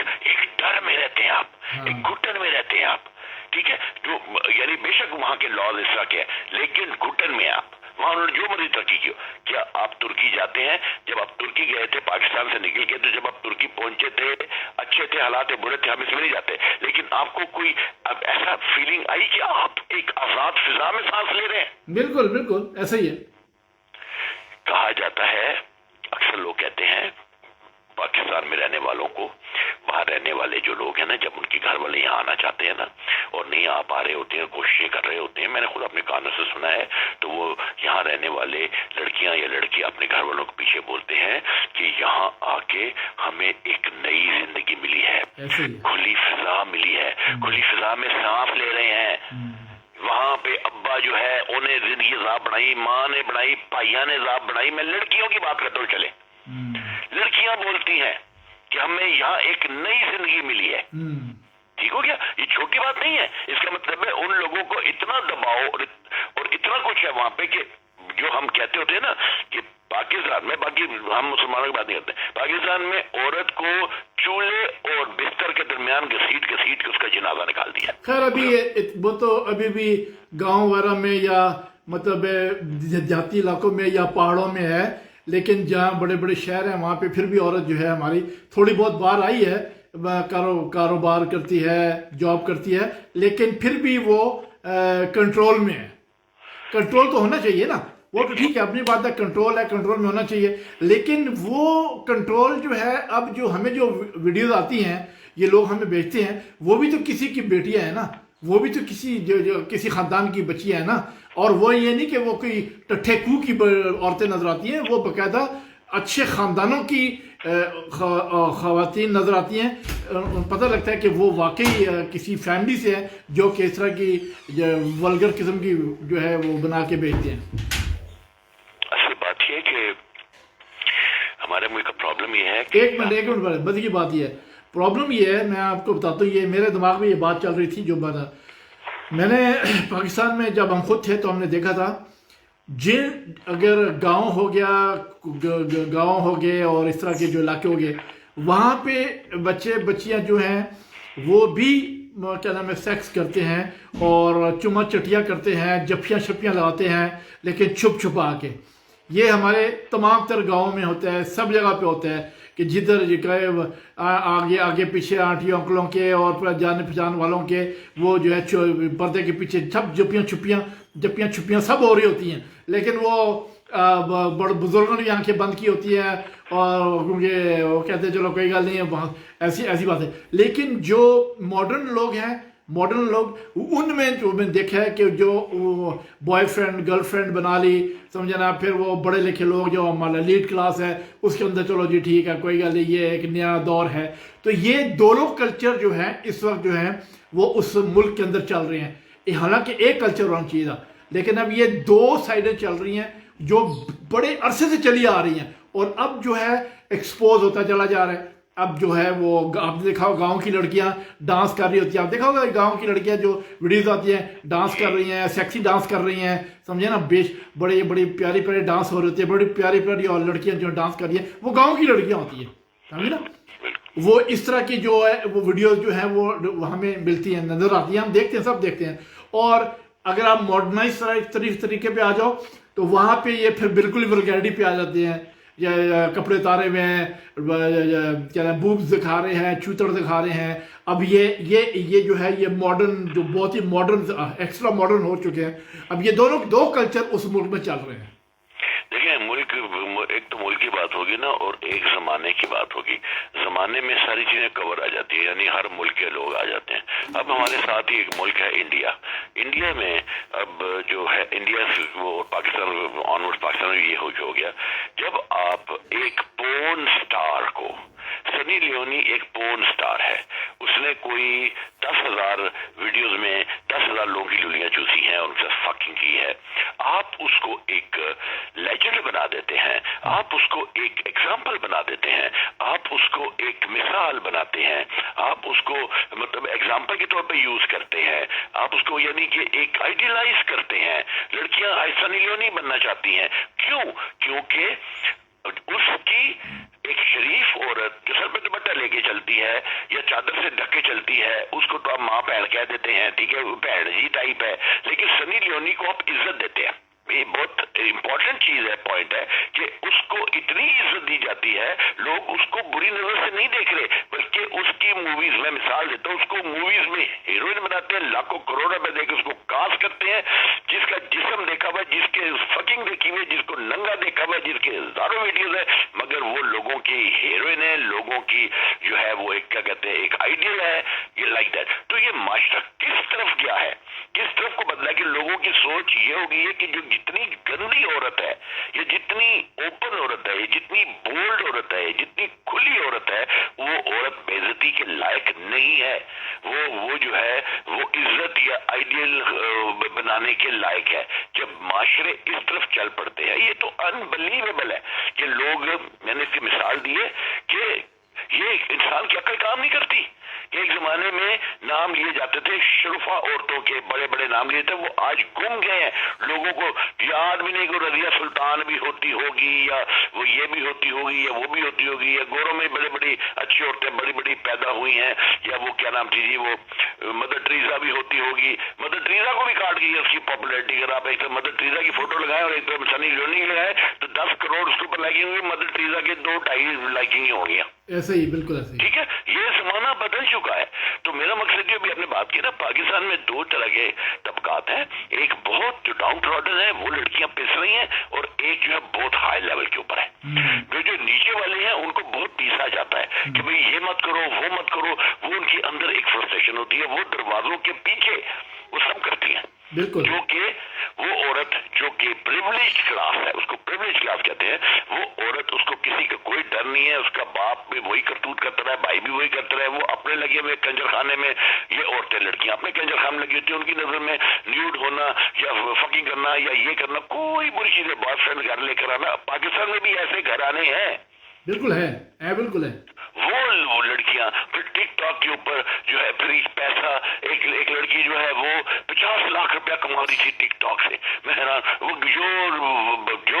ڈر میں رہتے ہیں آپ, ایک گھٹن میں رہتے ہیں آپ. ٹھیک ہے, جو یعنی بے شک وہاں کے لاز اس طرح کے ہیں لیکن گھٹن میں آپ وہاں انہوں نے جو مرضی ترقی کی. کیا آپ ترکی جاتے ہیں؟ جب آپ ترکی گئے تھے پاکستان سے نکل کے تو جب آپ ترکی پہنچے تھے اچھے تھے حالات برے تھے, ہم اس میں نہیں جاتے, لیکن آپ کو کوئی اب ایسا فیلنگ آئی کہ آپ ایک آزاد فضا میں سانس لے رہے ہیں؟ بالکل بالکل ایسا ہی ہے. کہا جاتا ہے, اکثر لوگ کہتے ہیں پاکستان میں رہنے والوں کو, وہاں رہنے والے جو لوگ ہیں نا جب ان کے گھر والے یہاں آنا چاہتے ہیں نا اور نہیں آ پا رہے ہوتے ہیں, کوششیں کر رہے ہوتے ہیں, میں نے خود اپنے کانوں سے سنا ہے, تو وہ یہاں رہنے والے لڑکیاں یا لڑکے اپنے گھر والوں کے پیچھے بولتے ہیں کہ یہاں آ کے ہمیں ایک نئی زندگی ملی ہے, کھلی فضا ملی ہے, کھلی فضا میں سانس لے رہے ہیں. وہاں پہ ابا جو ہے انہیں زندگی ذات بنائی, ماں نے بنائی, بھائیاں نے ذات بنائی. میں لڑکیوں کی بات کرتا ہوں, چلے لڑکیاں بولتی ہیں کہ ہمیں یہاں ایک نئی زندگی ملی ہے. ٹھیک ہو گیا, یہ چھوٹی بات نہیں ہے. اس کا مطلب ہے ان لوگوں کو اتنا دباؤ اور اتنا کچھ ہے وہاں پہ کہ جو ہم کہتے ہوتے ہیں نا کہ پاکستان میں, باقی ہم مسلمانوں کی بات نہیں کرتے, پاکستان میں عورت کو چولہے اور بستر کے درمیان گھسیٹ کے اس کا جنازہ نکال دیا. خیر ابھی وہ تو ابھی بھی گاؤں وغیرہ میں یا مطلب دیہاتی علاقوں میں یا پہاڑوں میں ہے, لیکن جہاں بڑے بڑے شہر ہیں وہاں پہ پھر بھی عورت جو ہے ہماری تھوڑی بہت باہر آئی ہے, کاروبار کرتی ہے, جاب کرتی ہے, لیکن پھر بھی وہ کنٹرول میں ہے. کنٹرول تو ہونا چاہیے نا, وہ تو ٹھیک ہے اپنی بات ہے, کنٹرول ہے, کنٹرول میں ہونا چاہیے, لیکن وہ کنٹرول جو ہے اب جو ہمیں جو ویڈیوز آتی ہیں یہ لوگ ہمیں بھیجتے ہیں وہ بھی تو کسی کی بیٹیاں ہیں نا, وہ بھی تو کسی خاندان کی بچیاں ہیں نا. اور وہ یہ نہیں کہ وہ کوئی ٹٹھے کو کی عورتیں نظر آتی ہیں, وہ باقاعدہ اچھے خاندانوں کی خواتین نظر آتی ہیں. پتہ لگتا ہے کہ وہ واقعی کسی فیملی سے ہیں جو کہ اس طرح کی ولگر قسم کی جو ہے وہ بنا کے بھیجتے ہیں. اصل بات یہ کہ ہمارے ملک کا پرابلم یہ ہے کہ ایک منٹ بس کی بات یہ ہے, پرابلم یہ ہے, میں آپ کو بتاتا ہوں, یہ میرے دماغ میں یہ بات چل رہی تھی جو میں نے پاکستان میں جب ہم خود تھے تو ہم نے دیکھا تھا اگر گاؤں ہو گئے اور اس طرح کے جو علاقے ہو گئے وہاں پہ بچے بچیاں جو ہیں وہ بھی کیا نام ہے سیکس کرتے ہیں اور چما چٹیاں کرتے ہیں، جفیاں شپیاں لگاتے ہیں، لیکن چھپ چھپا کے. یہ ہمارے تمام تر گاؤں میں ہوتا ہے، سب جگہ پہ ہوتا ہے کہ جدھر آگے آگے پیچھے آنٹیوں انکلوں کے اور پھر جان پہچان والوں کے وہ جو ہے پردے کے پیچھے سب جپیاں چھپیاں سب ہو رہی ہوتی ہیں، لیکن وہ بڑے بزرگوں نے آنکھیں بند کی ہوتی ہیں اور کیونکہ وہ کہتے ہیں چلو کوئی گل نہیں ہے، ایسی بات ہے. لیکن جو ماڈرن لوگ ان میں جو میں دیکھا ہے کہ جو بوائے فرینڈ گرل فرینڈ بنا لی، سمجھے نا، پھر وہ بڑے لکھے لوگ جو ہمارا لیڈ کلاس ہے اس کے اندر چلو جی ٹھیک ہے کوئی گل نہیں، یہ ایک نیا دور ہے. تو یہ دونوں کلچر جو ہیں اس وقت جو ہیں وہ اس ملک کے اندر چل رہے ہیں. حالانکہ ایک کلچر ہونا چاہیے تھا، لیکن اب یہ دو سائڈیں چل رہی ہیں جو بڑے عرصے سے چلی آ رہی ہیں، اور اب جو ہے ایکسپوز ہوتا چلا جا رہا ہے. اب جو ہے وہ آپ نے دیکھا ہوگا گاؤں کی لڑکیاں ڈانس کر رہی ہوتی ہیں، آپ دیکھا ہوگا گاؤں کی لڑکیاں جو ویڈیوز آتی ہیں ڈانس کر رہی ہیں، سیکسی ڈانس کر رہی ہیں، سمجھے نا، بڑی پیاری ڈانس ہو رہی ہوتی ہے، بڑی پیاری اور لڑکیاں جو ڈانس کر رہی ہیں وہ گاؤں کی لڑکیاں ہوتی ہیں، سمجھے نا. وہ اس طرح کی جو ہے وہ ویڈیوز جو ہیں وہ ہمیں ملتی ہیں، نظر آتی ہیں، ہم دیکھتے ہیں، سب دیکھتے ہیں. اور اگر آپ ماڈرنائز طریقے پہ آ جاؤ تو وہاں پہ یہ پھر بالکل ولگیرٹی پہ آ جاتے ہیں، یا کپڑے اتارے ہوئے ہیں، کیا ہے بوبز دکھا رہے ہیں، چوتڑ دکھا رہے ہیں. اب یہ جو ہے یہ ماڈرن، جو بہت ہی ماڈرن ایکسٹرا ماڈرن ہو چکے ہیں. اب یہ دو کلچر اس ملک میں چل رہے ہیں. دیکھیں ایک تو ملک کی بات ہوگی نا، اور ایک زمانے کی بات ہوگی. زمانے میں ساری چیزیں کور آ جاتی ہیں، یعنی ہر ملک کے لوگ آ جاتے ہیں. اب ہمارے ساتھ ہی ایک ملک ہے انڈیا میں. اب جو ہے انڈیا وہ پاکستان آنورڈ پاکستان میں یہ ہو گیا. جب آپ ایک پورن سٹار کو، سنی لیونی ایک پورن سٹار ہے، اس نے کوئی 10,000 ویڈیوز میں 10,000 لوگوں کی لولیاں چوسی ہیں اور ان سے فکنگ کی ہے. آپ اس کو ایک لیجنڈ بنا دیتے ہیں، آپ اس کو ایک ایگزامپل بنا دیتے ہیں، آپ اس کو ایک مثال بناتے ہیں، آپ اس کو مطلب ایگزامپل کے طور پہ یوز کرتے ہیں، آپ اس کو یعنی کہ ایک آئیڈیلائز کرتے ہیں. لڑکیاں سنی لیونی بننا چاہتی ہیں. کیونکہ اس کی ایک شریف عورت جو سر پہ دوپٹہ لے کے چلتی ہے یا چادر سے ڈھک کے چلتی ہے، اس کو تو آپ ماں بہن کہہ دیتے ہیں، ٹھیک ہے، بہن جی ٹائپ ہے. لیکن سنی لیونی کو آپ عزت دیتے ہیں. یہ بہت امپورٹنٹ چیز ہے، پوائنٹ ہے کہ اس کو اتنی عزت دی جاتی ہے، لوگ اس کو بری نظر سے نہیں دیکھ رہے، بلکہ اس کی موویز میں مثال دیتا ہوں، اس کو موویز میں ہیروئن بناتے ہیں، لاکھوں کروڑ روپے دے کے اس کو کاسٹ کرتے ہیں. جس کا جسم دیکھا ہوا ہے، جس کے فکنگ دیکھی ہوئی ہے، جس کو ننگا دیکھا ہوا ہے، جس کے ہزاروں ویڈیوز ہے، مگر وہ لوگوں کی ہیروئن ہے، لوگوں کی جو ہے وہ ایک کیا کہتے ہیں ایک آئیڈیل ہے. یہ لائک دیٹ. تو یہ معاشرہ کس طرف گیا ہے، کس طرف کو بدلا کہ لوگوں کی سوچ یہ ہو گئی ہے کہ جو جتنی گندی عورت ہے، یہ جتنی اوپن عورت ہے، یہ جتنی بولڈ عورت ہے، یہ جتنی کھلی عورت ہے، وہ عورت بے عزتی کے لائق نہیں ہے. وہ جو ہے وہ عزت یا آئیڈیل بنانے کے لائق ہے. جب معاشرے اس طرف چل پڑتے ہیں، یہ تو انبلیویبل ہے کہ لوگ، میں نے اس کی مثال دی ہے کہ یہ انسان کی عقل کام نہیں کرتی. ایک زمانے میں نام لیے جاتے تھے شرفا عورتوں کے، بڑے بڑے نام لیے تھے، وہ آج گم گئے ہیں. لوگوں کو یاد بھی نہیں کہ رضیہ سلطان بھی ہوتی ہوگی، یا وہ یہ بھی ہوتی ہوگی، یا وہ بھی ہوتی ہوگی، یا گوروں میں بڑی بڑی اچھی عورتیں بڑی بڑی پیدا ہوئی ہیں، یا وہ کیا نام تھی جی وہ مدر ٹریزا بھی ہوتی ہوگی. مدر ٹریزا کو بھی کاٹ گئی ہے اس کی پاپولیرٹی. اگر آپ ایک تو مدر ٹریزا کی فوٹو لگائیں اور ایک تو سنی لیونی لگائیں تو 10 کروڑ اس کے اوپر لائکنگ ہوئی، مدر ٹریزا کے 2-2.5 لائکنگ ہی ہو گیا. ایسے ہی، بالکل ایسے ہی. ٹھیک ہے، یہ زمانہ بدل چکا ہے. تو میرا مقصد یہ بھی آپ نے بات کی نا، پاکستان میں دو طرح کے طبقات ہیں. ایک بہت جو ڈاؤن ٹراڈن ہے، وہ لڑکیاں پس رہی ہیں، اور ایک جو ہے بہت ہائی لیول کے اوپر ہے. جو نیچے والے ہیں ان کو بہت پیسا جاتا ہے کہ بھئی یہ مت کرو، وہ مت کرو. وہ ان کے اندر ایک فرسٹریشن ہوتی ہے، وہ دروازوں کے پیچھے وہ سب کرتی ہیں. بالکل. جو کہ وہ عورت جو کہ پریویلیج کلاس ہے، اس کو پریویلیج کلاس کہتے ہیں، وہ عورت، اس کو کسی کا کوئی ڈر نہیں ہے، اس کا باپ بھی وہی کرتوت کرتا رہا ہے، بھائی بھی وہی کرتا رہا ہے، وہ اپنے لگے ہوئے کنجر خانے میں. یہ عورتیں لڑکیاں اپنے کنجر خانے لگی ہوتی ہیں، ان کی نظر میں نیوڈ ہونا یا فکنگ کرنا یا یہ کرنا کوئی بری چیز ہے. بوائے فرینڈ گھر لے کر آنا، پاکستان میں بھی ایسے گھر آنے ہیں. بالکل ہے، بالکل ہے. وہ لڑکیاں پھر ٹک ٹاک کے اوپر جو ہے پھر پیسہ، ایک لڑکی جو ہے وہ 50 لاکھ روپیہ کما رہی تھی ٹک ٹاک سے. میں حیران، وہ جو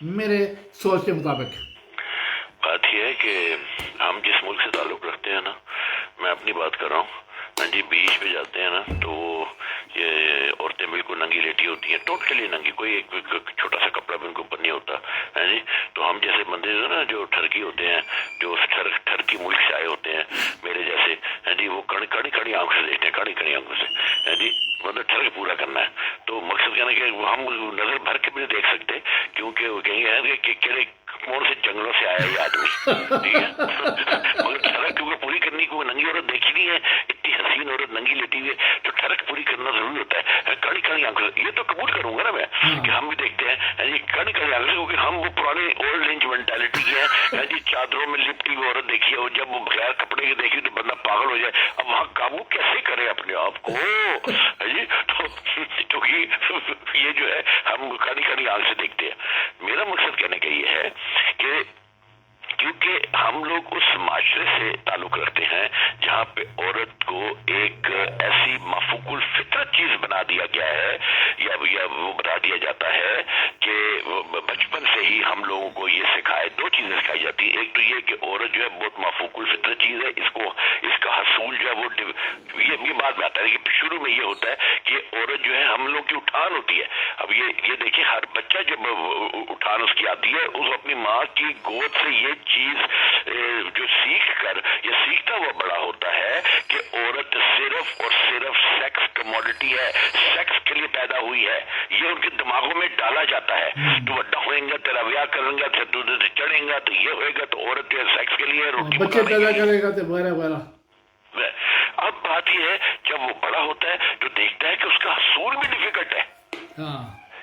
میرے سوچ کے مطابق. بات یہ ہے کہ ہم جس ملک سے تعلق رکھتے ہیں نا، میں اپنی بات کر رہا ہوں، جی بیچ پہ جاتے ہیں نا تو یہ عورتیں بالکل ننگی لیٹی ہوتی ہیں، ٹوٹلی ننگی، کوئی ایک چھوٹا سا کپڑا بھی ان کے اوپر نہیں ہوتا ہے جی. تو ہم جیسے بندے جو نا جو ٹھرکی ہوتے ہیں، جو اس ٹھرکی ملک سے آئے ہوتے ہیں میرے جیسے ہے جی، وہ کڑی کڑی آنکھوں سے دیکھتے ہیں، کڑی کڑی آنکھوں سے ہے جی، مطلب ٹھرک پورا کرنا ہے. تو مقصد کہنا کہ ہم نظر بھر کے بھی نہیں دیکھ سکتے، کیونکہ وہ کہیں گے کہ کیڑے کون سے جنگلوں سے آیا یہ آدمی، ٹھیک ہے. مگر ٹھرک کیونکہ پوری کرنی کو ننگی عورت دیکھی نہیں ہے، اتنی حسین عورت ننگی لیٹی ہوئی ہے، تو ٹھرک پوری کرنا ضروری ہوتا ہے. کڑی کڑی آنکھوں سے یہ تو قبول کروں گا نا میں کہ ہم بھی دیکھتے ہیں جی کڑی کڑی آنکھوں سے، کیونکہ ہم وہ پرانی اولڈ اینج مینٹالٹی کی ہے جی. چادروں میں لپٹی ہوئی عورت دیکھی ہے، جب وہ بغیر کپڑے کی دیکھی تو بندہ پاگل ہو جائے. اب وہاں قابو کیسے کرے اپنے آپ کو جی. تو یہ جو ہے ہم کڑی کڑی آنکھ سے دیکھتے ہیں. میرا مقصد کہنے کا یہ ہے کہ کیونکہ ہم لوگ اس معاشرے سے تعلق رکھتے ہیں جہاں پہ عورت کو ایک ایسی مافوق الفطرت چیز بنا دیا گیا ہے، یا وہ بتا دیا جاتا ہے کہ بچپن سے ہی ہم لوگوں کو یہ سکھائے، دو چیزیں سکھائی جاتی ہیں. ایک تو یہ کہ عورت جو ہے بہت مافوق الفطرت چیز ہے، اس کا حصول جو ہے وہ یہ بات آتا ہے کہ شروع میں یہ ہوتا ہے کہ عورت جو ہے ہم لوگ کی اٹھان ہوتی ہے. اب یہ دیکھیں، ہر بچہ جب اٹھان اس کی آتی ہے، اس اپنی ماں کی گود سے یہ چیز جو سیکھ کر یہ سیکھتا ہوا بڑا ہوتا ہے کہ عورت صرف اور صرف سیکس کموڈٹی ہے، سیکس کے لیے پیدا ہوئی ہے. یہ ان کے دماغوں میں ڈالا جاتا ہے. تو بڑا ہوئیں گا، تیرا بیاہ کریں گا، چڑھیں گا تو یہ ہوئے گا، تو عورت جو ہے سیکس کے لیے روٹی بچے پیدا کرے گا تو وغیرہ. اب بات یہ ہے جب وہ بڑا ہوتا ہے تو دیکھتا ہے کہ اس کا حصول بھی ڈیفیکلٹ ہے.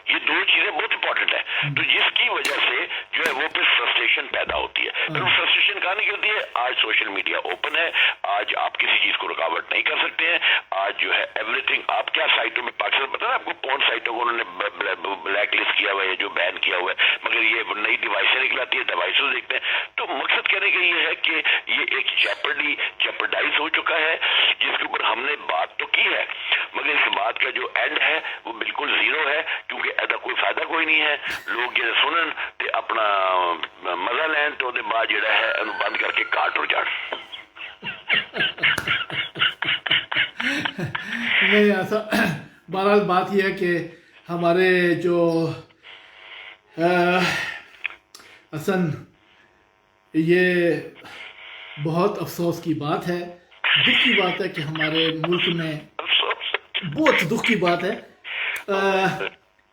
یہ دو چیزیں بہت امپورٹنٹ ہے. تو جس کی وجہ سے جو ہے وہ پھر فرسٹریشن پیدا ہوتی ہے. پھر فرسٹریشن کہاں نکلتی ہے؟ آج سوشل میڈیا اوپن ہے، آج آپ کسی چیز کو رکاوٹ نہیں کر سکتے ہیں. آج جو ہے ایوری تھنگ، آپ کیا سائٹوں میں پاکستان پتا ہے آپ کو کون سائٹوں کو انہوں نے بلیک لسٹ کیا ہوا ہے، جو بین کیا ہوا ہے، مگر یہ نئی ڈیوائسیں نکلاتی ہے، ڈیوائسوں دیکھتے ہیں. تو مقصد کہنے کا یہ ہے کہ یہ ایک جیپرڈائز ہو چکا ہے، جس کے اوپر ہم نے بات تو کی ہے، مگر اس بات کا جو اینڈ ہے وہ بالکل زیرو ہے، کیونکہ ایسا کوئی فائدہ کوئی نہیں ہے. لوگ یہ سنن تے اپنا مزہ لین تو دے بعد جڑا ہے بند کر کے کاٹ ہو جان. نہیں ایسا، بہرحال بات یہ ہے کہ ہمارے جو حسن، یہ بہت افسوس کی بات ہے، دکھ کی بات ہے کہ ہمارے ملک میں بہت دکھ کی بات ہے.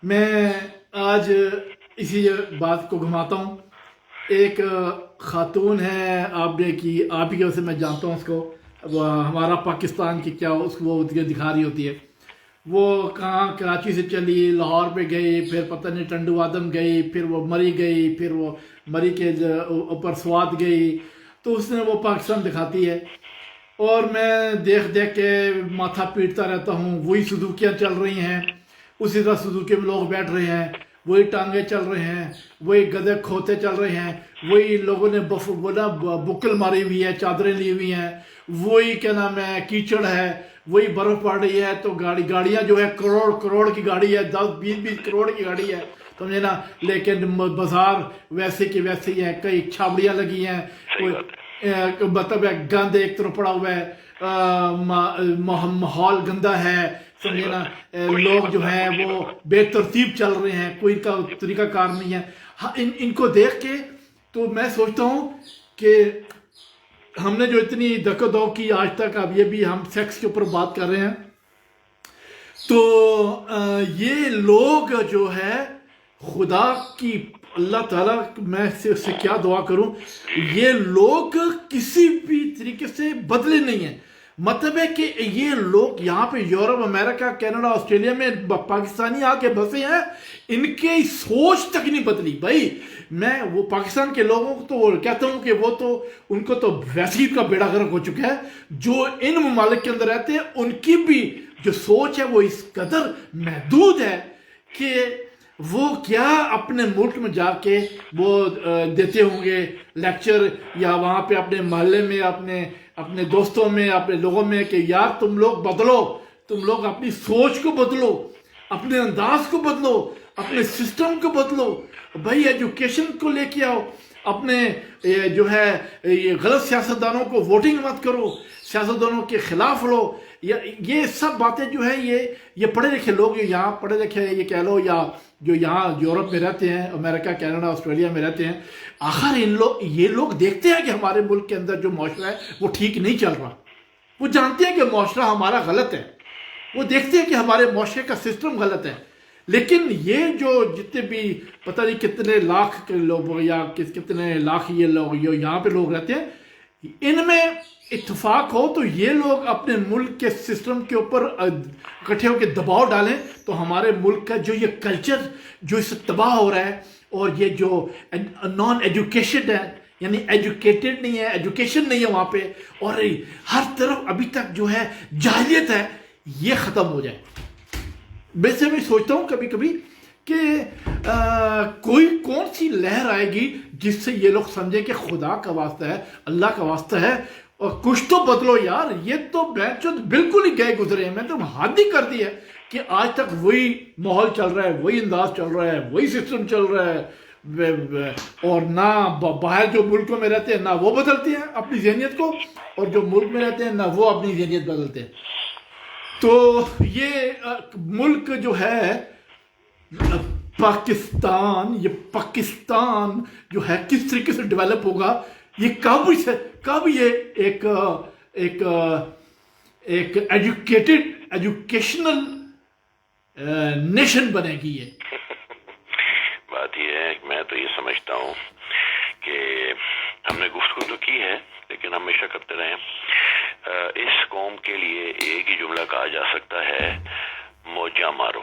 میں آج اسی بات کو گھماتا ہوں. ایک خاتون ہے، آپ نے کی آپ ہی کی وجہ سے میں جانتا ہوں اس کو، ہمارا پاکستان کی کیا اس کو وہ دکھا رہی ہوتی ہے. وہ کہاں کراچی سے چلی، لاہور پہ گئی، پھر پتہ نہیں ٹنڈو آدم گئی، پھر وہ مری گئی، پھر وہ مری کے اوپر سوات گئی. تو اس نے وہ پاکستان دکھاتی ہے، اور میں دیکھ کے ماتھا پیٹتا رہتا ہوں. وہی سدوکیاں چل رہی ہیں، اسی طرح سدوکے میں لوگ بیٹھ رہے ہیں، وہی ٹانگیں چل رہے ہیں، وہی گدے کھوتے چل رہے ہیں، وہی لوگوں نے بکل ماری ہوئی ہے، چادریں لی ہوئی ہیں، وہی کیا نام ہے کیچڑ ہے، وہی برف پڑ رہی ہے. تو گاڑیاں جو ہے کروڑ کی گاڑی ہے، 10-20 کروڑ کی گاڑی ہے، سمجھے نا. لیکن بازار ویسے کی ویسے ہی ہیں، کئی چھابڑیاں لگی ہیں، مطلب گند ایک طرف پڑا ہوا ہے، ماحول گندا ہے، سمجھے نا. لوگ جو ہیں وہ بے ترتیب چل رہے ہیں، کوئی ان کا طریقہ کار نہیں ہے. ان کو دیکھ کے تو میں سوچتا ہوں کہ ہم نے جو اتنی دھک دو کی آج تک، اب یہ بھی ہم سیکس کے اوپر بات کر رہے ہیں، تو یہ لوگ جو ہے خدا کی، اللہ تعالیٰ میں سے کیا دعا کروں، یہ لوگ کسی بھی طریقے سے بدلے نہیں ہیں. مطلب ہے کہ یہ لوگ یہاں پہ یورپ، امریکہ، کینیڈا، آسٹریلیا میں پاکستانی آ کے بسے ہیں، ان کی سوچ تک نہیں بدلی. بھائی میں وہ پاکستان کے لوگوں کو تو کہتا ہوں کہ وہ تو ان کو تو ویسے ہی کا بیڑا غرق ہو چکا ہے. جو ان ممالک کے اندر رہتے ہیں ان کی بھی جو سوچ ہے وہ اس قدر محدود ہے کہ وہ کیا اپنے ملک میں جا کے وہ دیتے ہوں گے لیکچر، یا وہاں پہ اپنے محلے میں، اپنے دوستوں میں، اپنے لوگوں میں کہ یار تم لوگ بدلو، تم لوگ اپنی سوچ کو بدلو، اپنے انداز کو بدلو، اپنے سسٹم کو بدلو بھائی، ایجوکیشن کو لے کے آؤ، اپنے جو ہے یہ غلط سیاستدانوں کو ووٹنگ مت کرو، سیاستدانوں کے خلاف لو. یہ سب باتیں جو ہے یہ پڑھے لکھے لوگ، یہاں پڑھے لکھے یہ کہہ لو، یا جو یہاں یورپ میں رہتے ہیں، امریکہ، کینیڈا، آسٹریلیا میں رہتے ہیں، آخر یہ لوگ دیکھتے ہیں کہ ہمارے ملک کے اندر جو معاشرہ ہے وہ ٹھیک نہیں چل رہا. وہ جانتے ہیں کہ معاشرہ ہمارا غلط ہے، وہ دیکھتے ہیں کہ ہمارے معاشرے کا سسٹم غلط ہے. لیکن یہ جو جتنے بھی پتہ نہیں کتنے لاکھ کے لوگ یا کتنے لاکھ یہ لوگ یہاں پہ لوگ رہتے ہیں، ان میں اتفاق ہو تو یہ لوگ اپنے ملک کے سسٹم کے اوپر اکٹھے ہو کے دباؤ ڈالیں تو ہمارے ملک کا جو یہ کلچر جو اس سے تباہ ہو رہا ہے، اور یہ جو نان ایجوکیشن ہے، یعنی ایجوکیٹڈ نہیں ہے، ایجوکیشن نہیں ہے وہاں پہ، اور ہر طرف ابھی تک جو ہے جاہلیت ہے، یہ ختم ہو جائے. ویسے میں سوچتا ہوں کبھی کبھی کہ کوئی کون سی لہر آئے گی جس سے یہ لوگ سمجھیں کہ خدا کا واسطہ ہے، اللہ کا واسطہ ہے، اور کچھ تو بدلو یار. یہ تو بالکل ہی گئے گزرے ہیں. میں تو حد ہی کر دی ہے کہ آج تک وہی ماحول چل رہا ہے، وہی انداز چل رہا ہے، وہی سسٹم چل رہا ہے، اور نہ باہر جو ملکوں میں رہتے ہیں نہ وہ بدلتے ہیں اپنی ذہنیت کو، اور جو ملک میں رہتے ہیں نہ وہ اپنی ذہنیت بدلتے ہیں. تو یہ ملک جو ہے پاکستان، یہ پاکستان جو ہے کس طریقے سے ڈیولپ ہوگا، یہ کب یہ ایک ایجوکیشنل نیشن بنے گی. یہ بات یہ ہے کہ میں تو یہ سمجھتا ہوں کہ ہم نے گفتگو تو کی ہے لیکن ہمیشہ کرتے رہے. اس قوم کے لیے ایک ہی جملہ کہا جا سکتا ہے، موجاں مارو،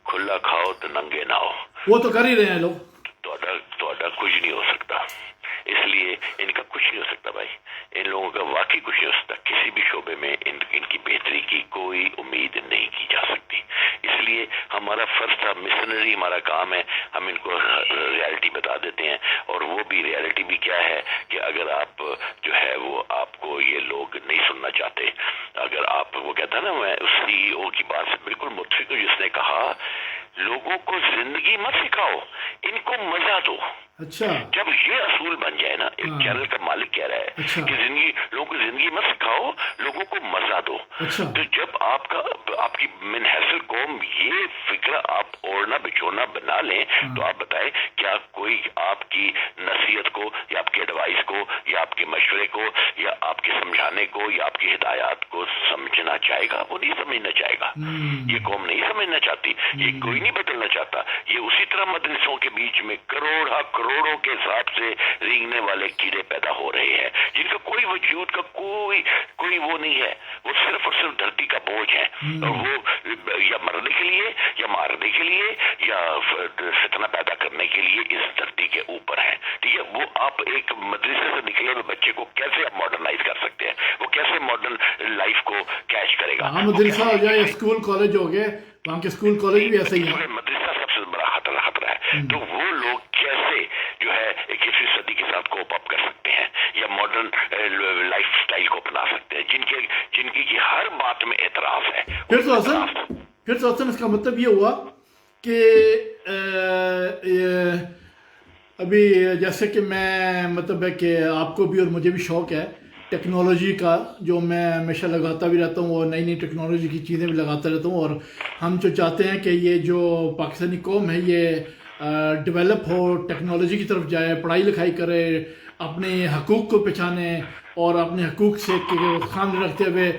کھلا کھاؤ تو ننگے نہ ہو. وہ تو کر ہی رہے ہیں لوگ. تو کچھ نہیں ہو سکتا، اس لیے ان کا کچھ نہیں ہو سکتا بھائی. ان لوگوں کا واقعی کچھ نہیں ہو سکتا. کسی بھی شعبے میں ان کی بہتری کی کوئی امید نہیں کی جا سکتی. اس لیے ہمارا فرض تھا، مشنری ہمارا کام ہے، ہم ان کو ریالٹی بتا دیتے ہیں. اور وہ بھی ریالٹی بھی کیا ہے کہ اگر آپ جو ہے وہ آپ کو یہ لوگ نہیں سننا چاہتے، اگر آپ وہ کہتا ہے نا، میں اس CEO کی بات سے بالکل متفق ہوں جس نے کہا لوگوں کو زندگی مت سکھاؤ، ان کو مزہ دو. اچھا، جب یہ اصول بن جائے نا، ایک چینل کا مالک کہہ رہا ہے کہ لوگوں کو زندگی مت سکھاؤ، لوگوں کو مزہ دو. تو جب آپ کی من حیثیت قوم یہ فکر آپ اوڑھنا بچھوڑنا بنا لیں تو آپ بتائیں کیا کوئی آپ کی نصیحت کو یا آپ کے ایڈوائس کو یا آپ کے مشورے کو یا آپ کے سمجھانے کو یا آپ کی ہدایات کو سمجھنا چاہے گا؟ وہ نہیں سمجھنا چاہے گا. یہ قوم نہیں سمجھنا چاہتی، یہ کوئی نہیں بدلنا چاہتا. یہ اسی طرح مدرسوں کے بیچ میں کروڑوں کے حساب سے رینگنے والے کیڑے پیدا ہو رہے ہیں جن کا کوئی وجود کا کوئی وہ نہیں ہے. وہ صرف اور صرف دھرتی کا بوجھ ہے، اور وہ یا مرنے کے لیے یا مارنے کے لیے یا فتنہ پیدا کرنے کے لیے اس دھرتی کے اوپر ہیں. ٹھیک ہے، وہ آپ ایک مدرسے سے نکلے ہوئے بچے کو کیسے آپ ماڈرنائز کر سکتے ہیں؟ وہ کیسے ماڈرن لائف کو کیچ کرے گا؟ مدرسہ ہو جائے، اسکول کالج ہو گئے، وہاں کے اسکول کالج بھی ایسے ہی ہیں. مدرسہ سب سے بڑا خطرہ ہے. تو وہ لوگ کیسے جو ہے 21ویں صدی کے ساتھ کوپ اپ کر سکتے ہیں یا ماڈرن لائف سٹائل کو اپنا سکتے ہیں جن کی ہر بات میں اعتراض ہے؟ پھر تو حسن اس کا مطلب یہ ہوا کہ ابھی جیسے کہ میں مطلب ہے کہ آپ کو بھی اور مجھے بھی شوق ہے ٹیکنالوجی کا، جو میں ہمیشہ لگاتا بھی رہتا ہوں، اور نئی ٹیکنالوجی کی چیزیں بھی لگاتا رہتا ہوں. اور ہم جو چاہتے ہیں کہ یہ جو پاکستانی قوم ہے یہ ڈیولپ ہو، ٹیکنالوجی کی طرف جائے، پڑھائی لکھائی کرے، اپنے حقوق کو پہچانے، اور اپنے حقوق سے خیال رکھتے ہوئے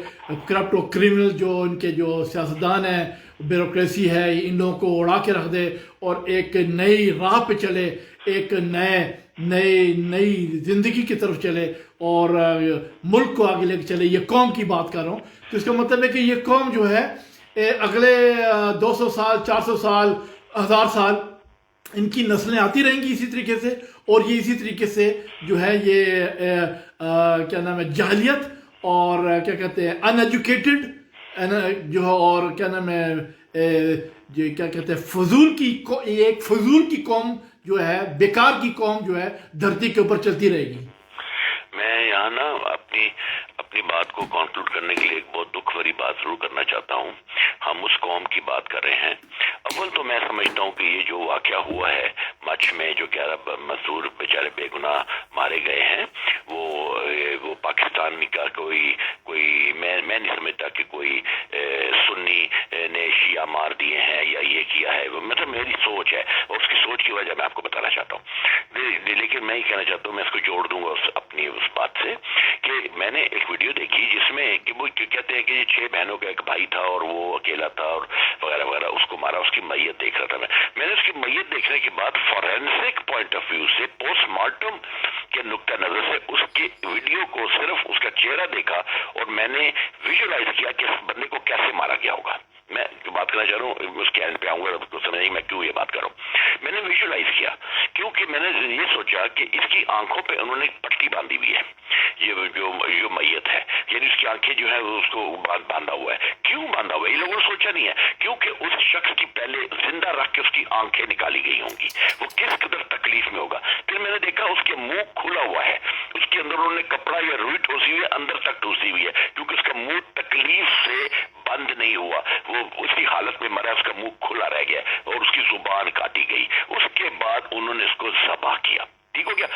کرپٹ و کرمنل جو ان کے جو سیاستدان ہیں، بیوروکریسی ہے، ان لوگوں کو اڑا کے رکھ دے اور ایک نئی راہ پہ چلے، ایک نئی زندگی کی طرف چلے اور ملک کو آگے لے کے چلے. یہ قوم کی بات کر رہا ہوں. تو اس کا مطلب ہے کہ یہ قوم جو ہے اگلے 200 سال، 400 سال، 1000 سال ان کی نسلیں آتی رہیں گی اسی طریقے سے، اور یہ اسی طریقے سے جو ہے یہ کیا نام ہے جاہلیت اور کیا کہتے ہیں ان ایجوکیٹڈ جو ہے، اور کیا نام ہے کیا کہتے ہیں ایک فضول کی قوم جو ہے، بیکار کی قوم جو ہے دھرتی کے اوپر چلتی رہے گی. میں یہاں نا اپنی اپنی بات کو کنکلوڈ کرنے کے لیے ایک بہت دکھ بھری بات ضرور کرنا چاہتا ہوں. ہم اس قوم کی بات کر رہے ہیں. اول تو میں سمجھتا ہوں کہ یہ جو واقعہ ہوا ہے مچھ میں، جو 11 مزدور بیچارے بے گناہ مارے گئے ہیں، وہ پاکستان کا کوئی میں نہیں سمجھتا کہ کوئی سنی نے شیعہ مار دیے ہیں یا یہ کیا ہے. مطلب میری سوچ ہے، اور اس کی سوچ کی وجہ میں آپ کو بتانا چاہتا ہوں. لیکن میں یہ کہنا چاہتا ہوں، میں اس کو جوڑ دوں گا اپنی اس بات سے، کہ میں نے ایک ویڈیو دیکھی جس میں کہ وہ کہتے ہیں کہ یہ 6 بہنوں کا ایک بھائی تھا اور وہ اکیلا تھا اور وغیرہ وغیرہ، اس کو مارا. اس کی میت دیکھ رہا تھا میں نے اس کی میت دیکھنے کے بعد فورینسک پوائنٹ آف ویو سے، پوسٹ مارٹم کے نقطہ نظر سے اس کی ویڈیو کو صرف اس کا چہرہ دیکھا اور میں نے ویژولائز کیا کہ اس بندے کو کیسے مارا گیا ہوگا. میں جو بات کرنا چاہ رہا ہوں اس کے اینڈ پہ آؤں گا تو سمجھیں میں کیوں یہ بات کر رہا ہوں. میں نے ویژولائز کیا کیونکہ میں نے یہ سوچا کہ اس کی آنکھوں پہ انہوں نے پٹی باندھی ہوئی ہے، یہ جو میت ہے، یعنی اس کی آنکھیں جو ہے اس کو باندھا ہوا ہے. کیوں باندھا ہوا ہے یہ لوگوں نے سوچا نہیں ہے، کیونکہ اس شخص کی پہلے زندہ رکھ کے اس کی آنکھیں نکالی گئی ہوں گی، وہ کس قدر تکلیف میں ہوگا. پھر میں نے دیکھا اس کے منہ کھلا ہوا ہے، اس کے اندر انہوں نے کپڑا یا روئی ٹھوسی ہوئی ہے، اندر تک ٹھوسی ہوئی ہے، کیونکہ اس کا منہ تکلیف سے بند نہیں ہوا، وہ اسی حالت میں مرا، اس کا منہ کھلا رہ گیا اور اس کی زبان کاٹی گئی. اس کے بعد انہوں نے اس کو ذبح کیا. ٹھیک ہو گیا.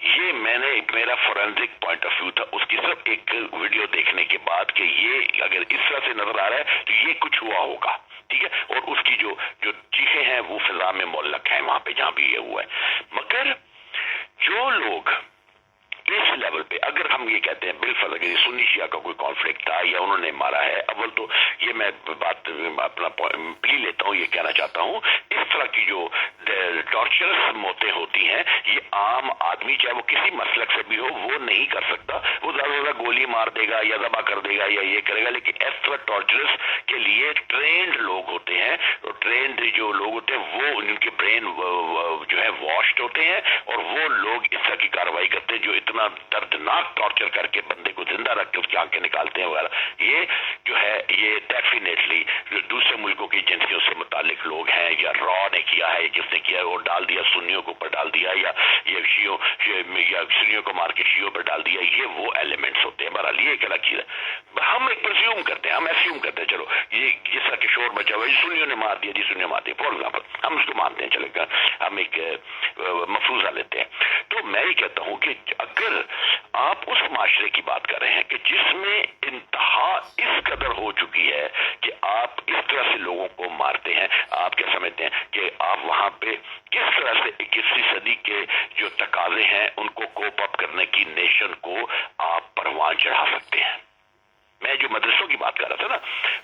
یہ میں نے میرا فورینسک پوائنٹ آف ویو تھا اس کی صرف ایک ویڈیو دیکھنے کے بعد کہ یہ اگر اس طرح سے نظر آ رہا ہے تو یہ کچھ ہوا ہوگا. ٹھیک ہے. اور اس کی جو چیخیں ہیں وہ فضا میں معلق ہیں وہاں پہ جہاں بھی یہ ہوا ہے. مگر جو لوگ اس لیول پہ، اگر ہم یہ کہتے ہیں بالفرض اگر یہ سنی شیعہ کا کوئی کانفلکٹ تھا یا انہوں نے مارا ہے، اول تو یہ میں بات اپنا پلی لیتا ہوں، یہ کہنا چاہتا ہوں اس طرح کی جو ٹارچرس موتیں ہوتی ہیں یہ عام آدمی چاہے وہ کسی مسلک سے بھی ہو وہ نہیں کر سکتا. وہ زیادہ سے زیادہ گولی مار دے گا یا ذبح کر دے گا یا یہ کرے گا، لیکن اس طرح ٹارچرس کے لیے ٹرینڈ لوگ ہوتے ہیں، اور ٹرینڈ جو لوگ ہوتے ہیں وہ ان کے برین جو ہے واشڈ ہوتے ہیں اور وہ لوگ اس طرح کی کارروائی کرتے ہیں جو اتنا دردناک ٹارچر کر کے بندے کو زندہ رکھ کے اس کی آنکھیں نکالتے ہیں وغیرہ. یہ جو ہے یہ ڈیفینیٹلی دوسرے ملکوں کی ایجنسیوں سے متعلق لوگ ہیں، یا را نے کیا ہے، جس نے کیا ہے وہ ڈال دیا سنیوں کے اوپر ڈال دیا، یا یہ شیعوں یا سنیوں کو مار کے شیعوں پر ڈال دیا. یہ وہ ایلیمنٹس ہوتے ہیں. بہرحال یہ ایک الگ چیز ہے. ہم ایک پرزیوم کرتے ہیں، ہم ایسیوم کرتے ہیں چلو یہ جس طرح کے شور مچا ہوا ہے سنیوں نے مار دیا، سنیوں مار دیا فار ایگزامپل، ہم اس کو مانتے ہیں، چلے گا ہم ایک مفروضہ لیتے ہیں. تو میں یہ کہتا ہوں کہ اگر آپ اس معاشرے کی بات کر رہے ہیں کہ جس میں انتہا اس قدر ہو چکی ہے کہ آپ اس طرح سے لوگوں کو مارتے ہیں، آپ کیا سمجھتے ہیں کہ آپ وہاں پہ کس طرح سے 21ویں صدی کے جو تقاضے ہیں ان کو کوپ اپ کرنے کی نیشن کو آپ پروان چڑھا سکتے ہیں؟ میں جو مدرسوں کی بات کر رہا تھا نا،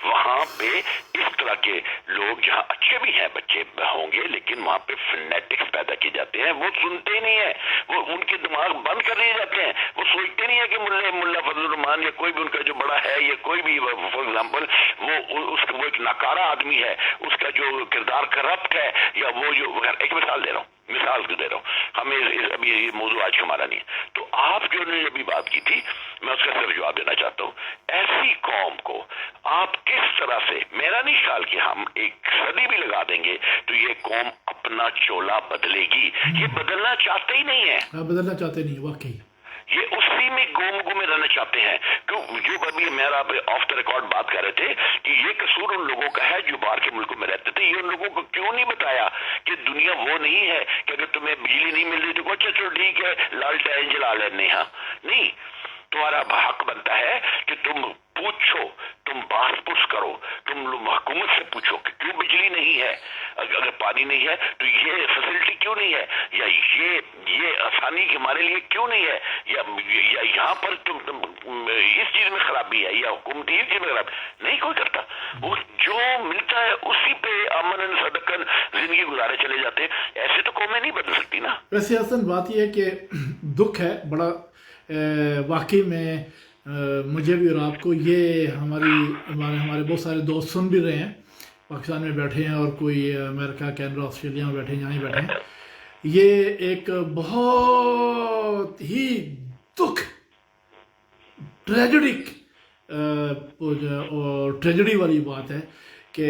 وہاں پہ اس طرح کے لوگ جہاں اچھے بھی ہیں بچے ہوں گے لیکن وہاں پہ فنیٹکس پیدا کیے جاتے ہیں. وہ سنتے نہیں ہیں، وہ ان کے دماغ بند کر دیے جاتے ہیں. وہ سوچتے نہیں ہے کہ ملا فضل الرحمان یا کوئی بھی ان کا جو بڑا ہے یا کوئی بھی فار ایگزامپل وہ ایک ناکارہ آدمی ہے، اس کا جو کردار کرپٹ ہے، یا وہ جو ایک مثال دے رہا ہوں ہمیں ابھی یہ موضوع آج ہمارا نہیں ہے. تو آپ جو نے ابھی بات کی تھی میں اس کا صرف جواب دینا چاہتا ہوں. ایسی قوم کو آپ کس طرح سے، میرا نہیں خیال کہ ہم ایک صدی بھی لگا دیں گے تو یہ قوم اپنا چولا بدلے گی. یہ بدلنا چاہتے ہی نہیں ہے، بدلنا چاہتے نہیں واقعی. یہ اسی میں گم میں رہنا چاہتے ہیں. جو ابھی میرا آف دا ریکارڈ بات کر رہے تھے کہ یہ قصور ان لوگوں کا ہے جو باہر کے ملکوں میں رہتے تھے. یہ ان لوگوں کو کیوں نہیں بتایا کہ دنیا وہ نہیں ہے کہ اگر تمہیں بجلی نہیں مل رہی تو اچھا چلو ٹھیک ہے لالٹین جلا لینے. ہاں نہیں، تمہارا حق بنتا ہے کہ تم پوچھو، تم باس پرس کرو، تم حکومت سے پوچھو کہ کیوں بجلی نہیں ہے، اگر پانی نہیں ہے تو یہ فیسلٹی کیوں نہیں ہے، یا یہ آسانی ہمارے لیے کیوں نہیں ہے، یا یہاں پر تم اس چیز میں خرابی ہے، یا حکومتی اس چیز میں خرابی نہیں. کوئی کرتا، وہ جو ملتا ہے اسی پہ امن صدقن زندگی گزارے چلے جاتے ہیں. ایسے تو قومیں نہیں بدل سکتی نا. ویسے حسن بات یہ ہے کہ دکھ ہے بڑا واقعی میں مجھے بھی اور آپ کو. یہ ہمارے بہت سارے دوست سن بھی رہے ہیں، پاکستان میں بیٹھے ہیں اور کوئی امریکہ، کینیڈا، آسٹریلیا میں بیٹھے ہیں، یہاں ہی بیٹھے ہیں. یہ ایک بہت ہی دکھ ٹریجڈی والی بات ہے کہ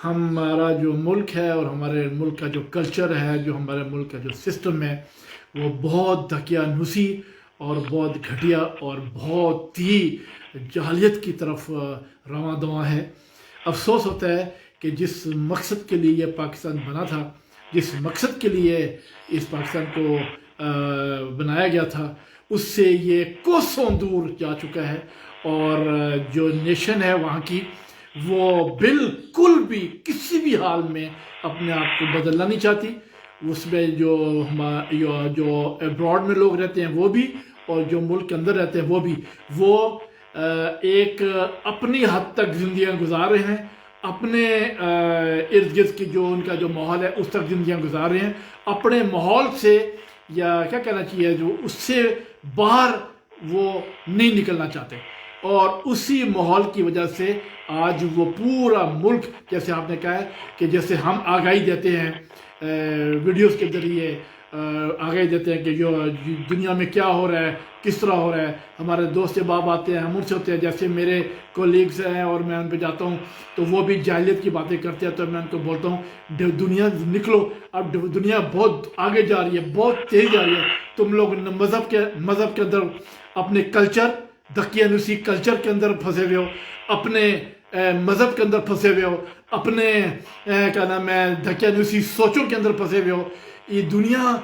ہمارا جو ملک ہے اور ہمارے ملک کا جو کلچر ہے، جو ہمارے ملک کا جو سسٹم ہے، وہ بہت دقیانوسی اور بہت گھٹیا اور بہت ہی جہلیت کی طرف رواں دواں ہے. افسوس ہوتا ہے کہ جس مقصد کے لیے یہ پاکستان بنا تھا، جس مقصد کے لیے اس پاکستان کو بنایا گیا تھا، اس سے یہ کوسوں دور جا چکا ہے. اور جو نیشن ہے وہاں کی، وہ بالکل بھی کسی بھی حال میں اپنے آپ کو بدلنا نہیں چاہتی. اس میں جو ابراڈ میں لوگ رہتے ہیں وہ بھی، اور جو ملک کے اندر رہتے ہیں وہ بھی، وہ ایک اپنی حد تک زندگیاں گزار رہے ہیں، اپنے ارد گرد کی جو ان کا جو ماحول ہے اس تک زندگیاں گزار رہے ہیں. اپنے ماحول سے، یا کیا کہنا چاہیے، جو اس سے باہر وہ نہیں نکلنا چاہتے. اور اسی ماحول کی وجہ سے آج وہ پورا ملک، جیسے آپ نے کہا ہے کہ جیسے ہم آگاہی دیتے ہیں ویڈیوز کے ذریعے، آگاہی دیتے ہیں کہ جو دنیا میں کیا ہو رہا ہے، کس طرح ہو رہا ہے. ہمارے دوست احباب آتے ہیں، ہم ان سے ہوتے ہیں، جیسے میرے کولیگز ہیں اور میں ان پہ جاتا ہوں تو وہ بھی جاہلیت کی باتیں کرتے ہیں، تو میں ان کو بولتا ہوں دنیا نکلو، اب دنیا بہت آگے جا رہی ہے، بہت تیز جا رہی ہے. تم لوگ مذہب کے اندر اپنے کلچر، دقیانوسی کلچر کے اندر پھنسے ہوئے ہو، اپنے مذہب کے اندر پھنسے ہوئے ہو، اپنے کیا نام ہے دقیانوسی سوچوں کے اندر پھنسے ہوئے ہو. یہ دنیا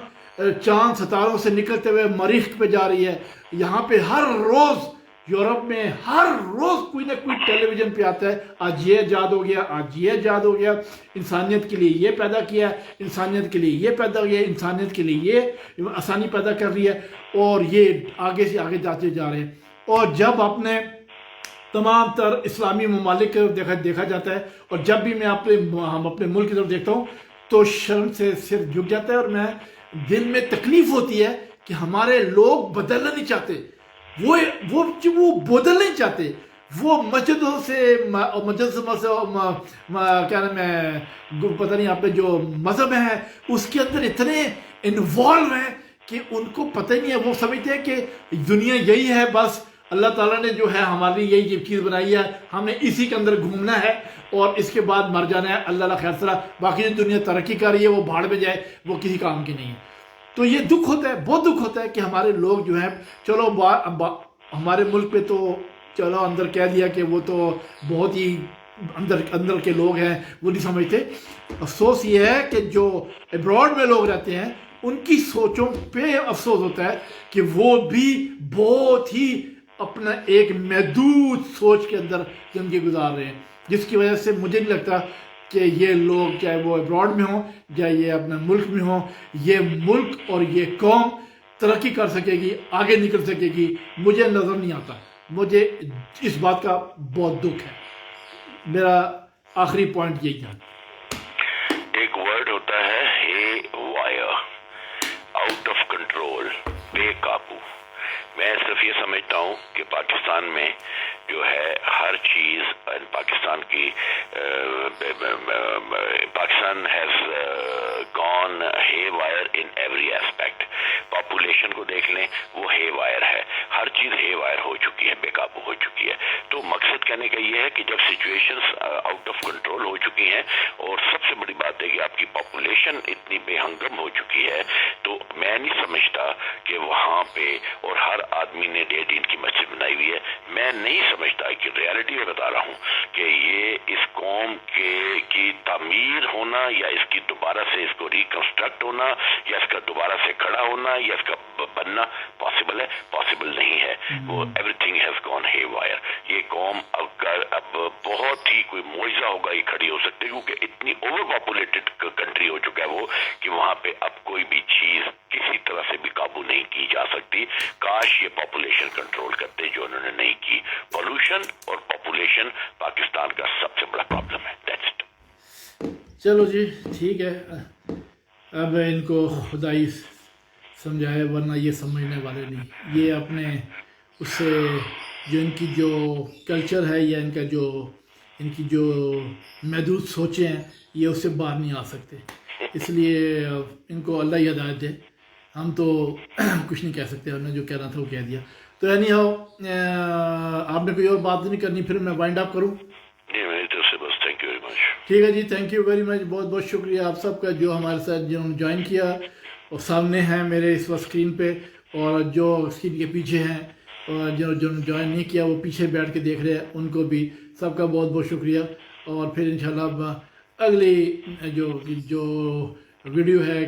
چاند ستاروں سے نکلتے ہوئے مریخ پہ جا رہی ہے. یہاں پہ ہر روز، یورپ میں ہر روز کوئی نہ کوئی ٹیلی ویژن پہ آتا ہے، آج یہ ایجاد ہو گیا، آج یہ ایجاد ہو گیا، انسانیت کے لیے یہ پیدا کیا، انسانیت کے لیے یہ پیدا کیا، انسانیت کے لیے یہ آسانی پیدا کر رہی ہے. اور یہ آگے سے آگے جاتے جا رہے ہیں. اور جب اپنے تمام تر اسلامی ممالک کی طرف دیکھا جاتا ہے، اور جب بھی میں ہم اپنے ملک کی طرف دیکھتا ہوں تو شرم سے سر جھک جاتا ہے، اور میں دل میں تکلیف ہوتی ہے کہ ہمارے لوگ بدلنا نہیں چاہتے. وہ بدل نہیں چاہتے. وہ مسجدوں سے کیا نام ہے، پتہ نہیں آپ نے جو مذہب ہے اس کے اندر اتنے انوالو ہیں کہ ان کو پتہ ہی نہیں ہے. وہ سمجھتے ہیں کہ دنیا یہی ہے، بس اللہ تعالیٰ نے جو ہے ہماری یہی چیز بنائی ہے، ہم نے اسی کے اندر گھومنا ہے اور اس کے بعد مر جانا ہے. اللہ خیر سرا، باقی جو دنیا ترقی کر رہی ہے وہ بھاڑ میں جائے، وہ کسی کام کی نہیں ہے. تو یہ دکھ ہوتا ہے، بہت دکھ ہوتا ہے کہ ہمارے لوگ جو ہیں، چلو ہمارے ملک پہ تو چلو اندر کہہ دیا کہ وہ تو بہت ہی اندر کے لوگ ہیں، وہ نہیں سمجھتے. افسوس یہ ہے کہ جو ابراڈ میں لوگ رہتے ہیں ان کی سوچوں پہ افسوس ہوتا ہے کہ وہ بھی بہت ہی اپنا ایک محدود سوچ کے اندر زندگی گزار رہے ہیں، جس کی وجہ سے مجھے نہیں لگتا کہ یہ لوگ، چاہے وہ ابراڈ میں ہوں یا یہ اپنے ملک میں ہوں، یہ ملک اور یہ قوم ترقی کر سکے گی، آگے نکل سکے گی. مجھے نظر نہیں آتا. مجھے اس بات کا بہت دکھ ہے. میرا آخری پوائنٹ یہی تھا. ایک ورڈ ہوتا ہے ہے وائر، آؤٹ آف کنٹرول، بے قابو. میں صرف یہ سمجھتا ہوں کہ پاکستان میں جو ہے ہر چیز، پاکستان ہیز گون ہے wire in every aspect. Population کو دیکھ لیں، وہ ہے وائر ہے، ہر چیز ہے وائر ہو چکی ہے، بے قابو ہو چکی ہے. تو مقصد کہنے کا یہ ہے کہ جب سچویشنز آؤٹ آف کنٹرول ہو چکی ہیں، اور سب سے بڑی بات ہے کہ آپ کی پاپولیشن اتنی بے ہنگم ہو چکی ہے، تو میں نہیں سمجھتا کہ وہاں پہ، اور ہر آدمی نے 1.5 دن کی مسجد بنائی ہوئی ہے، میں نہیں سمجھتا کہ ریالٹی میں بتا رہا ہوں کہ یہ اس قوم کی تعمیر ہونا، یا اس کی دوبارہ سے اس کو ریکنسٹرکٹ ہونا، یا اس کا دوبارہ سے کھڑا ہونا، یا اس کا بننا پاسبل ہے؟ پاسبل نہیں ہے. وہ ایوری تھنگ ہیز گون ہے وائر. یہ قوم اگر اب بہت ہی کوئی معجزہ ہوگا یہ کھڑی ہو سکتی ہے، کیونکہ اتنی اوور پاپولیٹڈ کنٹری ہو چکا ہے وہ، کہ وہاں پہ اب کوئی بھی چیز کسی طرح سے بھی قابو نہیں کی جا سکتی. کاش یہ پاپولیشن کنٹرول کرتے، جو انہوں نے نہیں کی. پولوشن اور پاپولیشن پاکستان کا سب سے بڑا پرابلم ہے. That's it. چلو جی ٹھیک ہے. اب ان کو خدائی سمجھائے، ورنہ یہ سمجھنے والے نہیں. یہ اپنے اس سے جو ان کی جو کلچر ہے، یا ان کی جو محدود سوچیں ہیں، یہ اس سے باہر نہیں آ سکتے. اس لیے ان کو اللہ ہی ہدایت دے. ہم تو کچھ نہیں کہہ سکتے، ہم نے جو کہنا تھا وہ کہہ دیا. تو اینی ہاؤ، آپ نے کوئی اور بات نہیں کرنی، پھر میں وائنڈ اپ کروں؟ میری طرف سے بس تھینک یو ویری مچ. ٹھیک ہے جی، تھینک یو ویری مچ. بہت بہت شکریہ آپ سب کا جو ہمارے ساتھ جنہوں نے جوائن کیا، اور سامنے ہیں میرے اس وقت اسکرین پہ. اور جو اسکرین کے پیچھے ہیں اور جو جوائن نہیں کیا وہ پیچھے بیٹھ کے دیکھ رہے ہیں ان کو بھی سب کا بہت بہت شکریہ. اور پھر انشاءاللہ اگلی جو ویڈیو ہے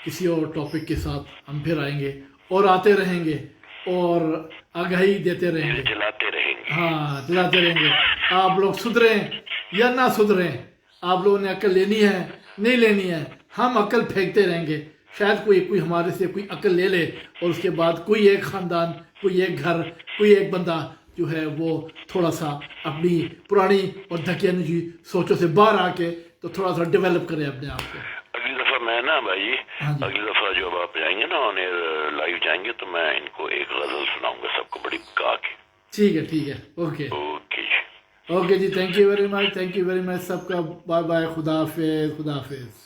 کسی اور ٹاپک کے ساتھ ہم پھر آئیں گے اور آتے رہیں گے اور آگاہی دیتے رہیں گے, چلاتے رہیں گے. ہاں چلاتے رہیں گے. آپ لوگ سدھریں یا نہ سدھریں, آپ لوگوں نے عقل لینی ہے نہیں لینی ہے, ہم عقل پھینکتے رہیں گے. شاید کوئی ہمارے سے کوئی عقل لے لے اور اس کے بعد کوئی ایک خاندان, کوئی ایک گھر, کوئی ایک بندہ جو ہے وہ تھوڑا سا اپنی پرانی اور دھکیانوسی سوچوں سے باہر آ کے تو تھوڑا سا ڈیولپ کرے اپنے آپ کو. اگلی دفعہ میں نا بھائی, اگلی دفعہ جب آپ جائیں گے نا آن ایئر لائیو جائیں گے تو میں ان کو ایک غزل سناؤں گا سب کو بڑی گا کے. ٹھیک ہے اوکے اوکے جی. اوکے جی, تھینک یو ویری مچ, سب کا بائے بائے, خدا حافظ.